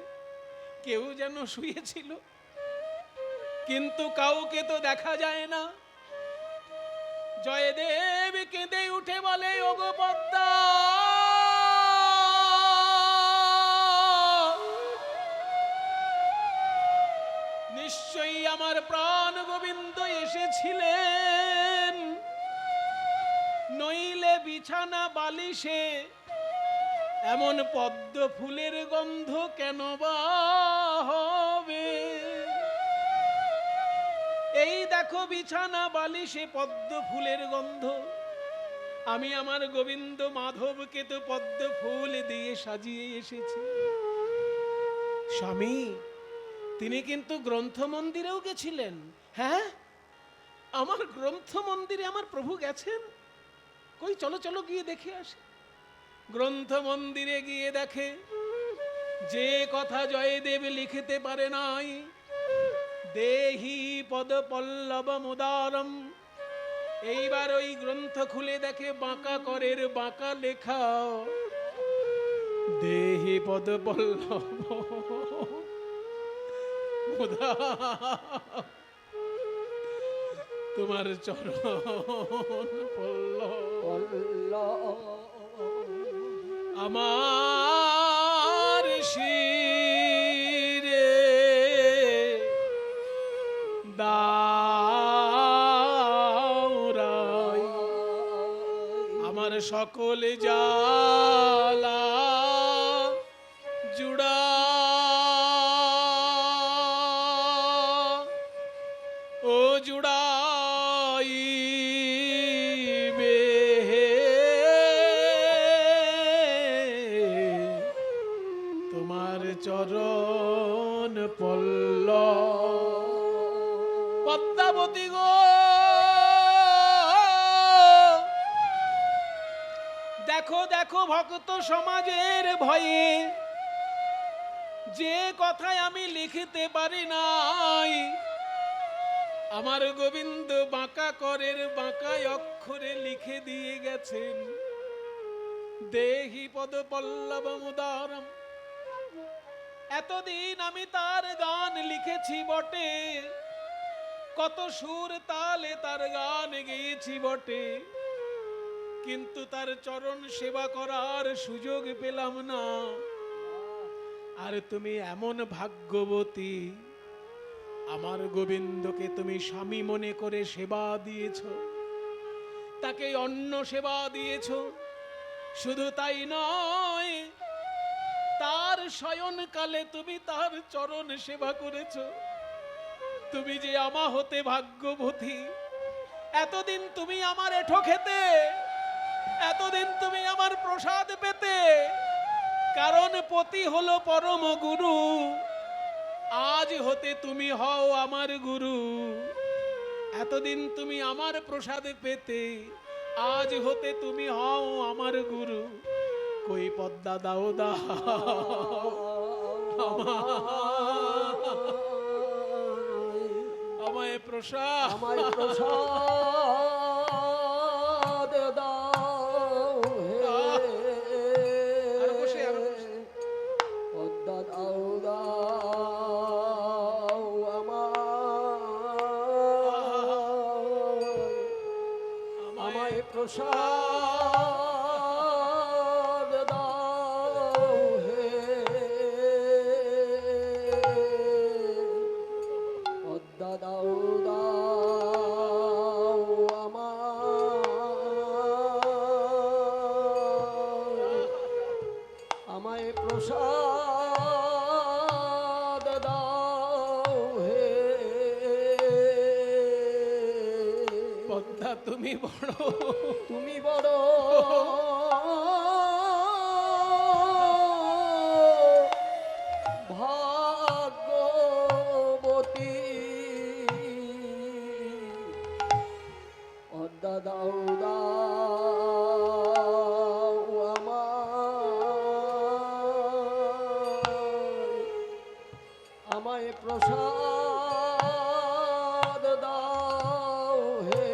কেউ যেন শুয়েছিল, কিন্তু কাউকে তো দেখা যায় না। জয়দেব কেঁদে উঠে বলে, ওগো পদ্মা, নিশ্চয়ই আমার প্রাণ গোবিন্দ এসেছিলেন, নইলে বিছানা বালিশে এমন পদ্ম ফুলের গন্ধ কেন বা হবে? এই দেখো, বিছানা বালিশে পদ্ম ফুলের গন্ধ। আমি আমার গোবিন্দ মাধবকে তো পদ্ম ফুল দিয়ে সাজিয়ে এসেছি। স্বামী, তিনি কিন্তু গ্রন্থ মন্দিরেও গেছিলেন। হ্যাঁ, আমার গ্রন্থ মন্দিরে আমার প্রভু গেছেন? কই, চলো চলো গিয়ে দেখে আসে। গ্রন্থ মন্দিরে গিয়ে দেখে যে কথা জয়দেব লিখতে পারে নাই, দেহি পদ পল্লব মুদারম, এইবার ওই গ্রন্থ খুলে দেখে বাঁকা করের বাঁকা লেখা, দেহি পদ পল্লব মুদারম, তোমার চরণ পল্লব আমার শিরে দাওরাই, আমার সকল জ্বালা জুড়া ও জুড়াই তোমার চরণ পল্লব। পদ্মাবতী গো, দেখো দেখো, ভক্ত সমাজের ভয়ে যে কথায় আমি লিখতে পারি নাই, আমার গোবিন্দ বাঁকা করের বাঁকা অক্ষরে লিখে দিয়ে গেছেন, দেহি পদ পল্লব মুদারম। এতদিন আমি তার গান লিখেছি বটে, কত সুর তালে তার গান গেয়েছি বটে, কিন্তু তার চরণ সেবা করার সুযোগ পেলাম না। আর তুমি এমন ভাগ্যবতী, আমার গোবিন্দকে তুমি স্বামী মনে করে সেবা দিয়েছ, তাকে অন্ন সেবা দিয়েছ। শুধু তাই নয়, তার শয়নকালে তুমি তার চরণ সেবা করেছ। তুমি যে আমা হতে ভাগ্যবতী। এতদিন তুমি আমার এঠো খেতে, এতদিন তুমি আমার প্রসাদ পেতে, কারণ পতি হলো পরম গুরু, আজ হতে তুমি হও আমার গুরু। এতদিন তুমি আমার প্রসাদ পেতে, আজ হতে তুমি হও আমার গুরু। কই পদ্মা দাও দাও আমায় প্রসাদ, আমায় প্রসাদ দাও হে আরো বসে, আরো বসে। পদ্মা দাও দাও আমায় প্রসাদ দাও হে পদ্মা দাও দাও আমায় প্রসাদ দাও হে পদ্মা তুমি বড়, তুমি বড় ভাগ্যবতী পদ্মা দাও দাও আমায় প্রসাদ দাও হে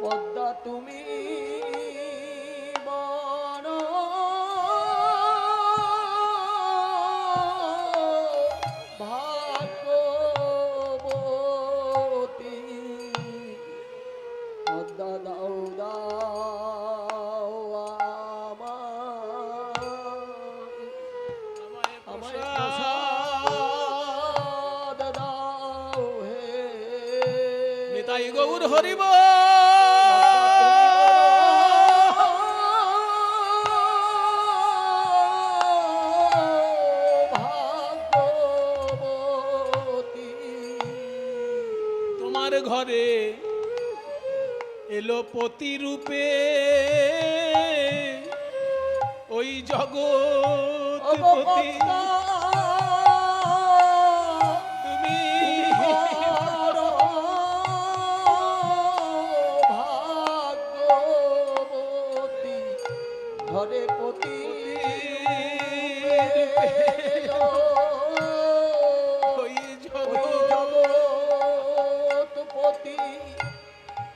পদ্মা তুমি বড় ভাগ্যবতী পদ্মা দাও দাও আমায় আমায় প্রসাদ প্রসাদ দাও হে নিতাই গৌর হরিব। ভাগ্যবতী তোমার ঘরে এলো পতি রূপে ওই জগৎপতি। তুমি ভাগ্যবতী ঘরে পতি ওই জগৎ জগৎপতি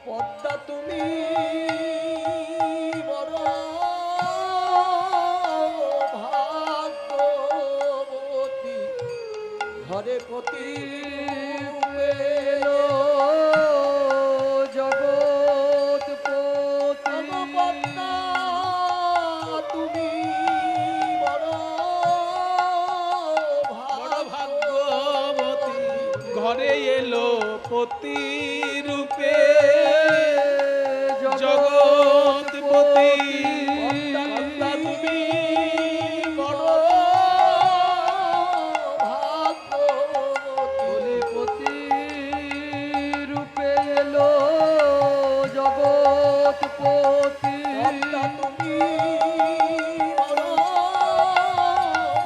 পদ্মা তুমি বড় ভাগ্যবতী ঘরে পতি এলো জগৎপতি পদ্মা তুমি বড় বড় ভাগ্যবতী ঘরে এলো পতি রূপে জগৎপতি। পদ্মা তুমি বড় ভাগ্যবতী পতি রূপে এলো জগৎপতি পদ্মা তুমি বড়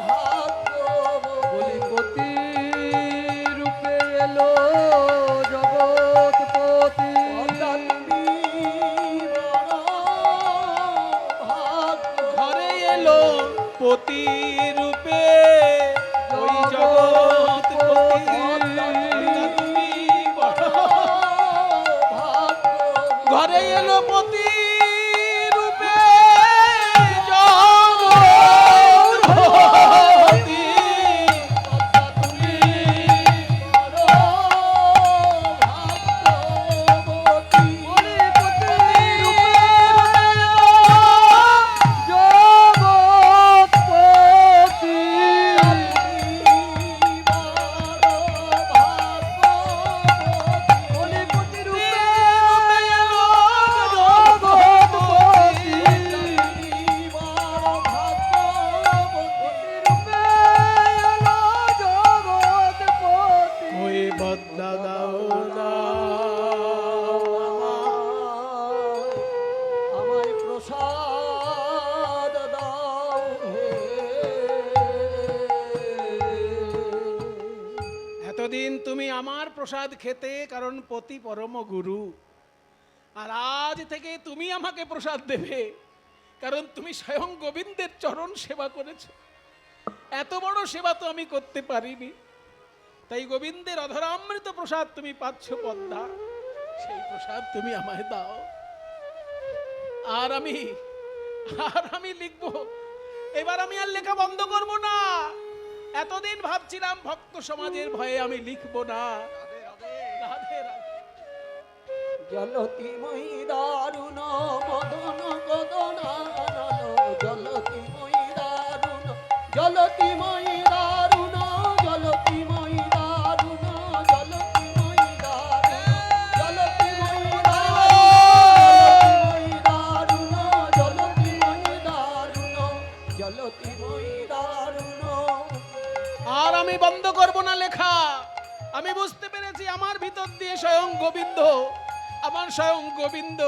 ভাগ্যবতী পতি রূপে এলো জগৎপতি পদ্মা তুমি বড় ভাগ্যবতী ঘরে এলো পতি রূপে ওই জগৎপতি। তুমি বড় ঘরে এলো পতি রূপে জগৎপতি। জগৎপতি তুমি আমার প্রসাদ খেতে, কারণ পতি পরম গুরু। আর আজ থেকে তুমি আমাকে প্রসাদ দেবে, কারণ তুমি স্বয়ং গোবিন্দের চরণ সেবা করেছো। এত বড় সেবা তো আমি করতে পারিনি, তাই গোবিন্দের অধরামৃত প্রসাদ তুমি পাচ্ছ পদ্মা, সেই প্রসাদ তুমি আমায় দাও। আর আমি লিখবো, এবার আমি আর লেখা বন্ধ করব না। এতদিন ভাবছিলাম ভক্ত সমাজের ভয়ে আমি লিখবো না। রাধে রাধে। জলতি মই দারুণ মদন কদনানন, জলতি মই দারুণ, জলতি মই দারুণ, জলতি মই দারুণ, জলতি মই দারুণ, জলতি মই দারুণ, জলতি মই দারুণ, জলতি মই দারুণ। আর আমি বন্ধ করব না লেখা। আমি বুঝতে পেরেছি আমার ভিতর দিয়ে স্বয়ং গোবিন্দ, আমার স্বয়ং গোবিন্দ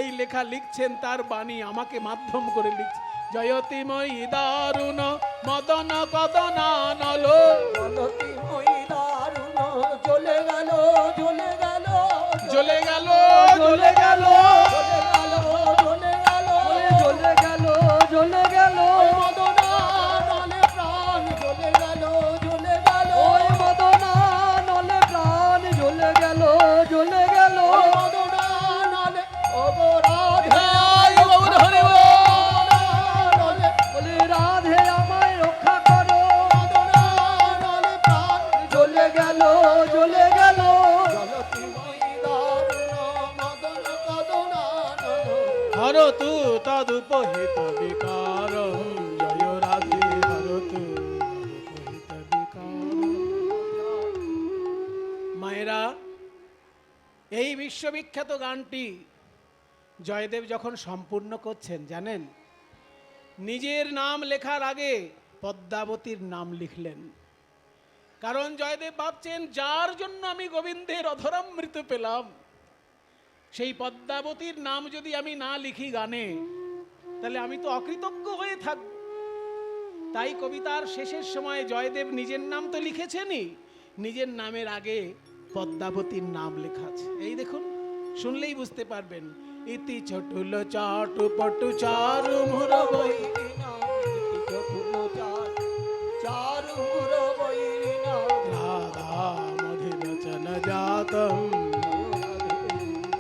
এই লেখা লিখছেন, তার বাণী আমাকে মাধ্যম করে লিখছে। জয়তিময়ী দারুণ মদন কদনানল, জলতি মই দারুণ, জ্বলে গেল, জ্বলে গেল, জ্বলে গেল, জ্বলে গেল, জ্বলে গেল, জ্বলে গেল, জ্বলে গেল, জ্বলে গেল, ওই মদনানলে প্রাণ জ্বলে গেল, জ্বলে গেল, ওই মদনা নলে প্রাণ জ্বলে গেল, জ্বলে গেল, ওই মদনানলে অপরাধে জয় গৌর হরি বল। মদনানলে, বলে রাধে আমায় রক্ষা করো, মদনানলে প্রাণ জ্বলে গেল, জ্বলে গেল, জলতি মই দারুণ মদন কদনানল। হরতু তদুপহিত বিকারম, জয় রাধে হরতু তদুপহিত বিকারম। মায়েরা, এই বিশ্ববিখ্যাত গানটি জয়দেব যখন সম্পূর্ণ করছেন, জানেন, নিজের নাম লেখার আগে পদ্মাবতীর নাম লিখলেন। কারণ জয়দেব ভাবছেন, যার জন্য আমি গোবিন্দের অধরামৃত পেলাম, সেই পদ্মাবতীর নাম যদি আমি না লিখি গানে, তাহলে আমি তো অকৃতজ্ঞ হয়ে থাকব। তাই কবিতার শেষের সময় জয়দেব নিজের নাম তো লিখেছেনই, নিজের নামের আগে পদ্মাবতীর নাম লেখা আছে। এই দেখুন, শুনলেই বুঝতে পারবেন। ইতি চটুল চাটু পটু চারু মুর বই, রাধা মধিরচন জাতম।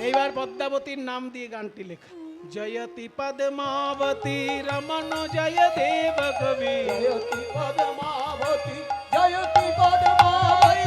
এইবার পদ্মাবতীর নাম দিয়ে গানটি লেখা। জয়তি পদ্মাবতী রমন জয় দেব কবি, জয়তি পদ্মাবতী, জয়তি পদ্মাবতী,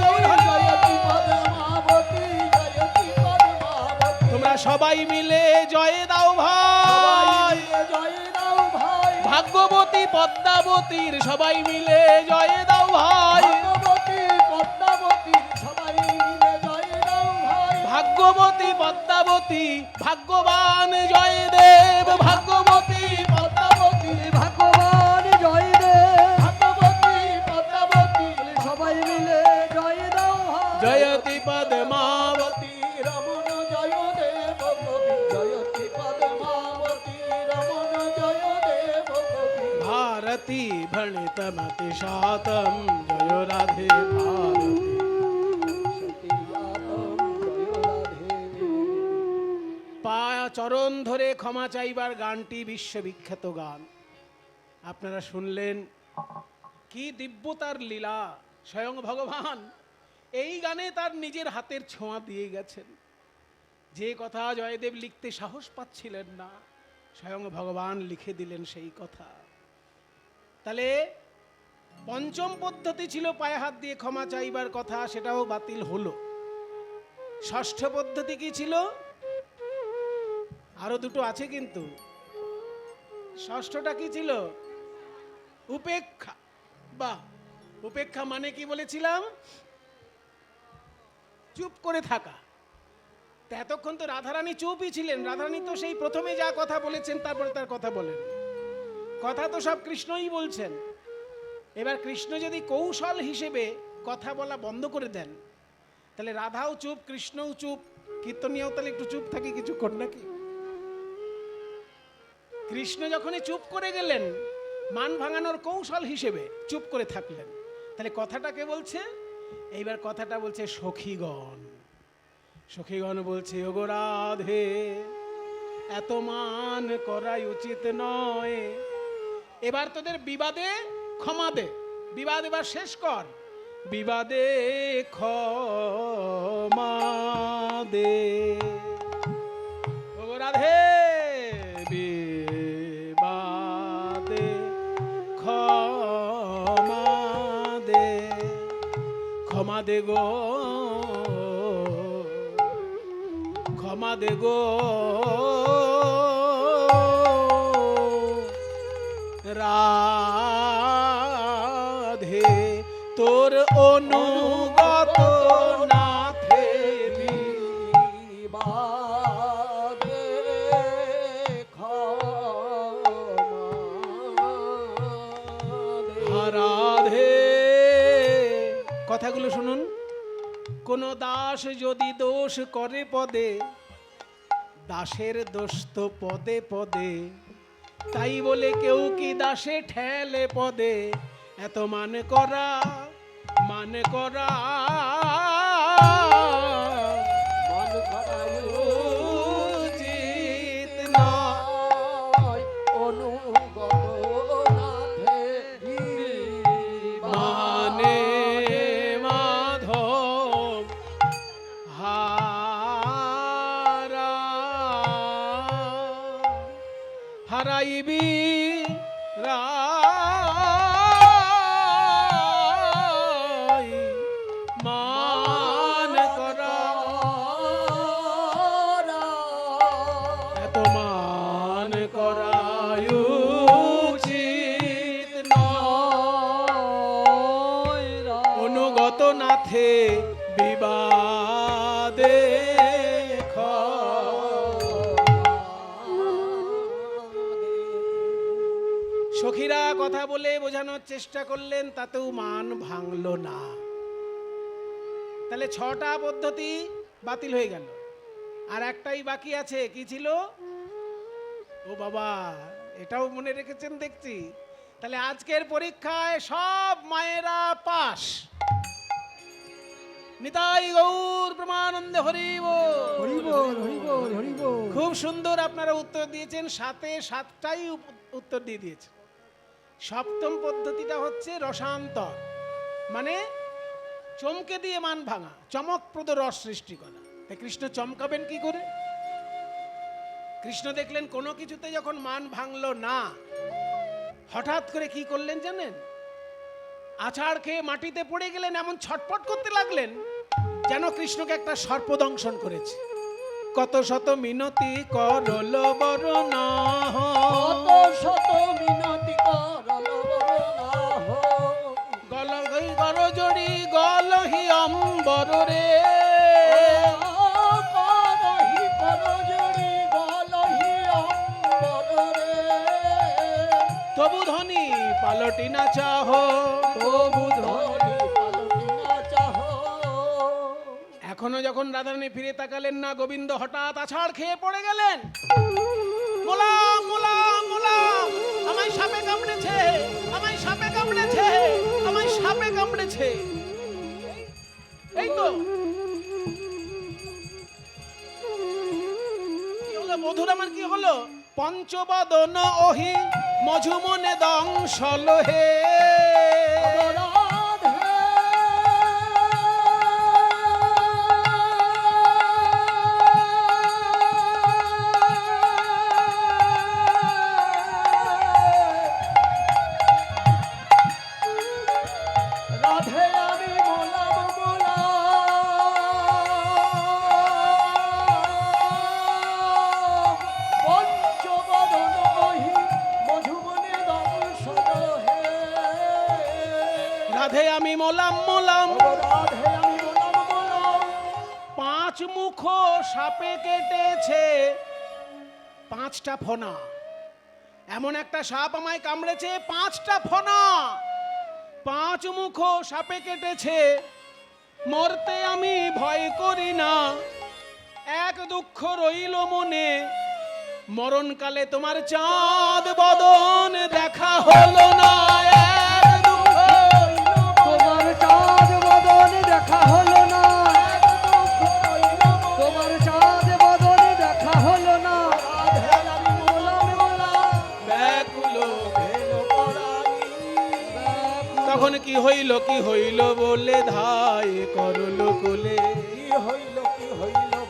জয়তি পদ্মাবতী, জয়তি পদ্মাবতী। তোমরা সবাই মিলে জয় দাও ভাই। জয় দাও ভাই, ভাগ্যবতী পদ্মাবতীর সবাই মিলে জয় দাও ভাই। ভাগবতী পদ্মাবতী, সবাই মিলে জয় দাও ভাই। ভাগ্যবতী পদ্মাবতী, ভাগ্যবান জয় দেব। ভাগ্যবতী পদ্মাবতী, ভগবান জয় দে, ভাগবতী পদ্মাবতী, সবাই মিলে জয় দাও হায়। জয়তি পদ্মাবতী। রমণ জয় দেব কবি, জয়তি পদ্মাবতী, রমণ জয় দেব কবি। भारती भणितमति शातम, जय राधे भारती। সতীয়াতম জয় রাধে। পা চরণ ধরে ক্ষমা চাইবার গানটি বিশ্ববিখ্যাত গান। আপনারা শুনলেন, কি দিব্যতার লীলা। স্বয়ং ভগবান এই গানে তার নিজের হাতের ছোঁয়া দিয়ে গেছেন। যে কথা জয়দেব লিখতে সাহস পাচ্ছিলেন না, স্বয়ং ভগবান লিখে দিলেন সেই কথা। তাহলে পঞ্চম পদ্ধতি ছিল পায়ে হাত দিয়ে ক্ষমা চাইবার কথা, সেটাও বাতিল হলো। ষষ্ঠ পদ্ধতি কি ছিল? আরো দুটো আছে কিন্তু। ষষ্ঠটা কি ছিল? উপেক্ষা। বাহ, উপেক্ষা মানে কি বলেছিলাম? চুপ করে থাকা। তা এতক্ষণ তো রাধারানী চুপই ছিলেন। রাধারানী তো সেই প্রথমে যা কথা বলেছেন তারপরে তার কথা বলেন। কথা তো সব কৃষ্ণই বলছেন। এবার কৃষ্ণ যদি কৌশল হিসেবে কথা বলা বন্ধ করে দেন, তাহলে রাধাও চুপ, কৃষ্ণও চুপ, কীর্তনীয় তাহলে একটু চুপ থাকি কিছুক্ষণ নাকি? কৃষ্ণ যখনই চুপ করে গেলেন, মান ভাঙানোর কৌশল হিসেবে চুপ করে থাকলেন, তাহলে কথাটা কে বলছে? এইবার কথাটা বলছে সখীগণ। সখীগণ বলছে, ওগো রাধে, এত মান করাই উচিত নয়। এবার তোদের বিবাদে ক্ষমা দে, বিবাদ এবার শেষ কর, বিবাদে ক্ষমা দে। ওগো রাধে, বিবাদে ক্ষমা দে, ক্ষমা দে গো, ক্ষমা দে গো রাধে, তোর অনুগত নাথে বিবাদে ক্ষমা দে। রাধে। কথাগুলো শুনুন। কোন দাস যদি দোষ করে পদে, দাসের দোষ তো পদে পদে, তাই বলে কেউ কি দাসে ঠেলে পদে, এত মান করা, মান করা মন করায় উচিত নয়। অনুগত নাথে মানে মাধব হারা, হারাইবি রাই, মান করা, এত মান করা উচিত নয়। অনুগত নাথে বিবাদে সখীরা কথা বলে বোঝানোর চেষ্টা করলেন, তাতেও মান ভাঙলো না। তাহলে 6টা পদ্ধতি বাতিল হয়ে গেল, আর একটাই বাকি আছে। কি ছিল? ও বাবা, এটাও মনে রেখেছেন দেখছি। তাহলে আজকের পরীক্ষায় সব মায়েরা পাস। নিতাই গৌর প্রেমানন্দে হরি বল। হরি বল, হরি বল, হরি বল। খুব সুন্দর আপনারা উত্তর দিয়েছেন, 7-এ 7টাই উত্তর দিয়ে দিয়েছেন। 7ম পদ্ধতিটা হচ্ছে রসান্তর, মানে চমকে দিয়ে মান ভাঙা, চমকপ্রদ রস সৃষ্টি করা। তাই কৃষ্ণ চমকাবেন কি করে? কৃষ্ণ দেখলেন কোনো কিছুতে যখন মান ভাঙলো না, হঠাৎ করে কি করলেন জানেন? আছাড় খেয়ে মাটিতে পড়ে গেলেন, এমন ছটফট করতে লাগলেন যেন কৃষ্ণকে একটা সর্পদংশন করেছে। কত শত মিনতি করল বরনা, কত শত মিনতি করল বরনাহ, গলহি গরজড়ি গলহি অম্বর রে, করহি করজড়ি গলহি অম্বর রে, তবু ধনী পালটি না চাহ, তবু ধরি পালটি না চাহ। এখনো যখন রাধারানী ফিরে তাকালেন না, গোবিন্দ হঠাৎ আছাড় খেয়ে পড়ে গেলেন। মোলাম মোলাম মোলাম, আমায় সাপে কামড়েছে, আমায় সাপে কামড়েছে, আমায় সাপে কামড়েছে। এই তো কি হলো মধুর, আমার কি হলো? পঞ্চবদন ওহি মঝুমনে দংশল হে, রাধে রাধে আমি মোলাম মোলাম, পঞ্চবদন ওহি মধুবনে দংশন হে। রাধে আমি মোলাম মোলাম, রাধে আমি মোলাম মোলাম, 5 মুখ সাপে কেটেছে 5টা ফনা। এমন একটা সাপ আমায় কামড়েছে, 5টা ফনা, 5 মুখ সাপে কেটেছে। মরতে আমি ভয় করি না, এক দুঃখ রইল মনে, মরণকালে তোমার চাঁদ বদন দেখা হলো না। এক দুঃখ রইল তোমার চাঁদ বদন তখন কি হইল বলে ধাই করল কোলে। কি হইল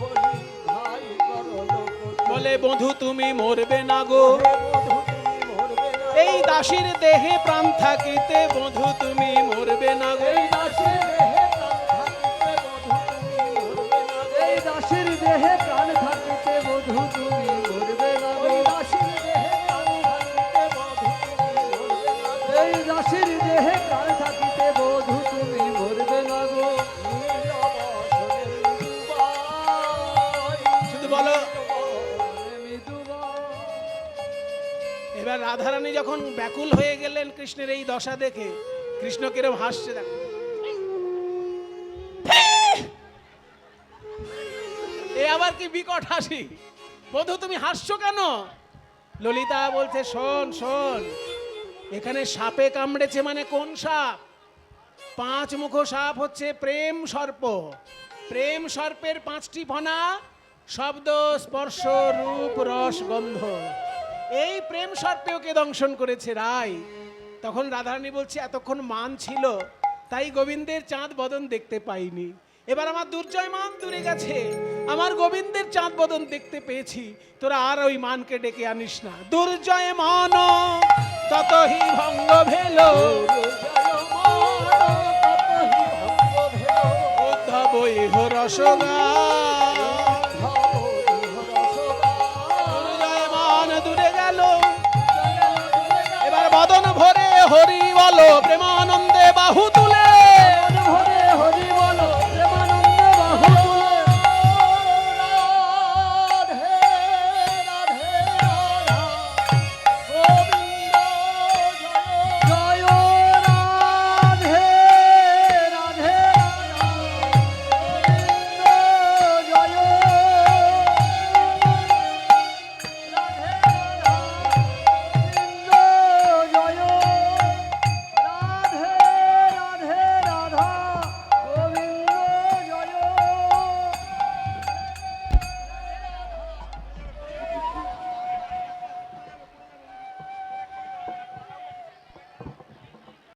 বলি ভাই করল কোলে। বলে বধূ তুমি মরবে না গো, হে বধূ তুমি মরবে না। এই দাসীর দেহে প্রাণ থাকিতে বধূ তুমি মরবে না গো। এই দাসীর দেহে প্রাণ থাকিতে বধূ তুমি মরবে না গো। এই দাসের দেহে প্রাণ থাকিতে বধূ তুমি মরবে না গো। ওই দাসীর দেহে প্রাণ থাকিতে বধূ তুমি মরবে না গো। এই দাসের দেহে প্রাণ থাকিতে বধূ তুমি মরবে না গো। নীলবসনের মৃদুবাই, শুধু বলো। মৃদুবাই। এবার রাধারানী যখন ব্যাকুল হয়ে গেলেন কৃষ্ণের এই দশা দেখে, কৃষ্ণ কিরম হাসছে দেখো। এ আবার কি বিকট হাসি, বধূ তুমি হাসছো কেন? ললিতা বলছে শোন শোন, এখানে সাপে কামড়েছে মানে কোন সাপ? 5 মুখ সাপ হচ্ছে প্রেম সর্প। প্রেম সর্পের 5টি ফনা, শব্দ স্পর্শ রূপ রস গন্ধ। এই প্রেম সর্পে ওকে দংশন করেছে রাই। তখন রাধারানী বলছে এতক্ষণ মান ছিল তাই গোবিন্দের চাঁদ বদন দেখতে পাইনি, এবার আমার দুর্জয় মান দূরে গেছে, আমার গোবিন্দের চাঁদ বদন দেখতে পেয়েছি, তোরা আর ওই মানকে ডেকে আনিস না। দুর্জয় মান ততহি ভঙ্গ ভেল, উদ্ধব ইহ রসগা। দুর্জয় মান দূরে গেল, এবার বদন ভরে হরি বলো প্রেমানন্দ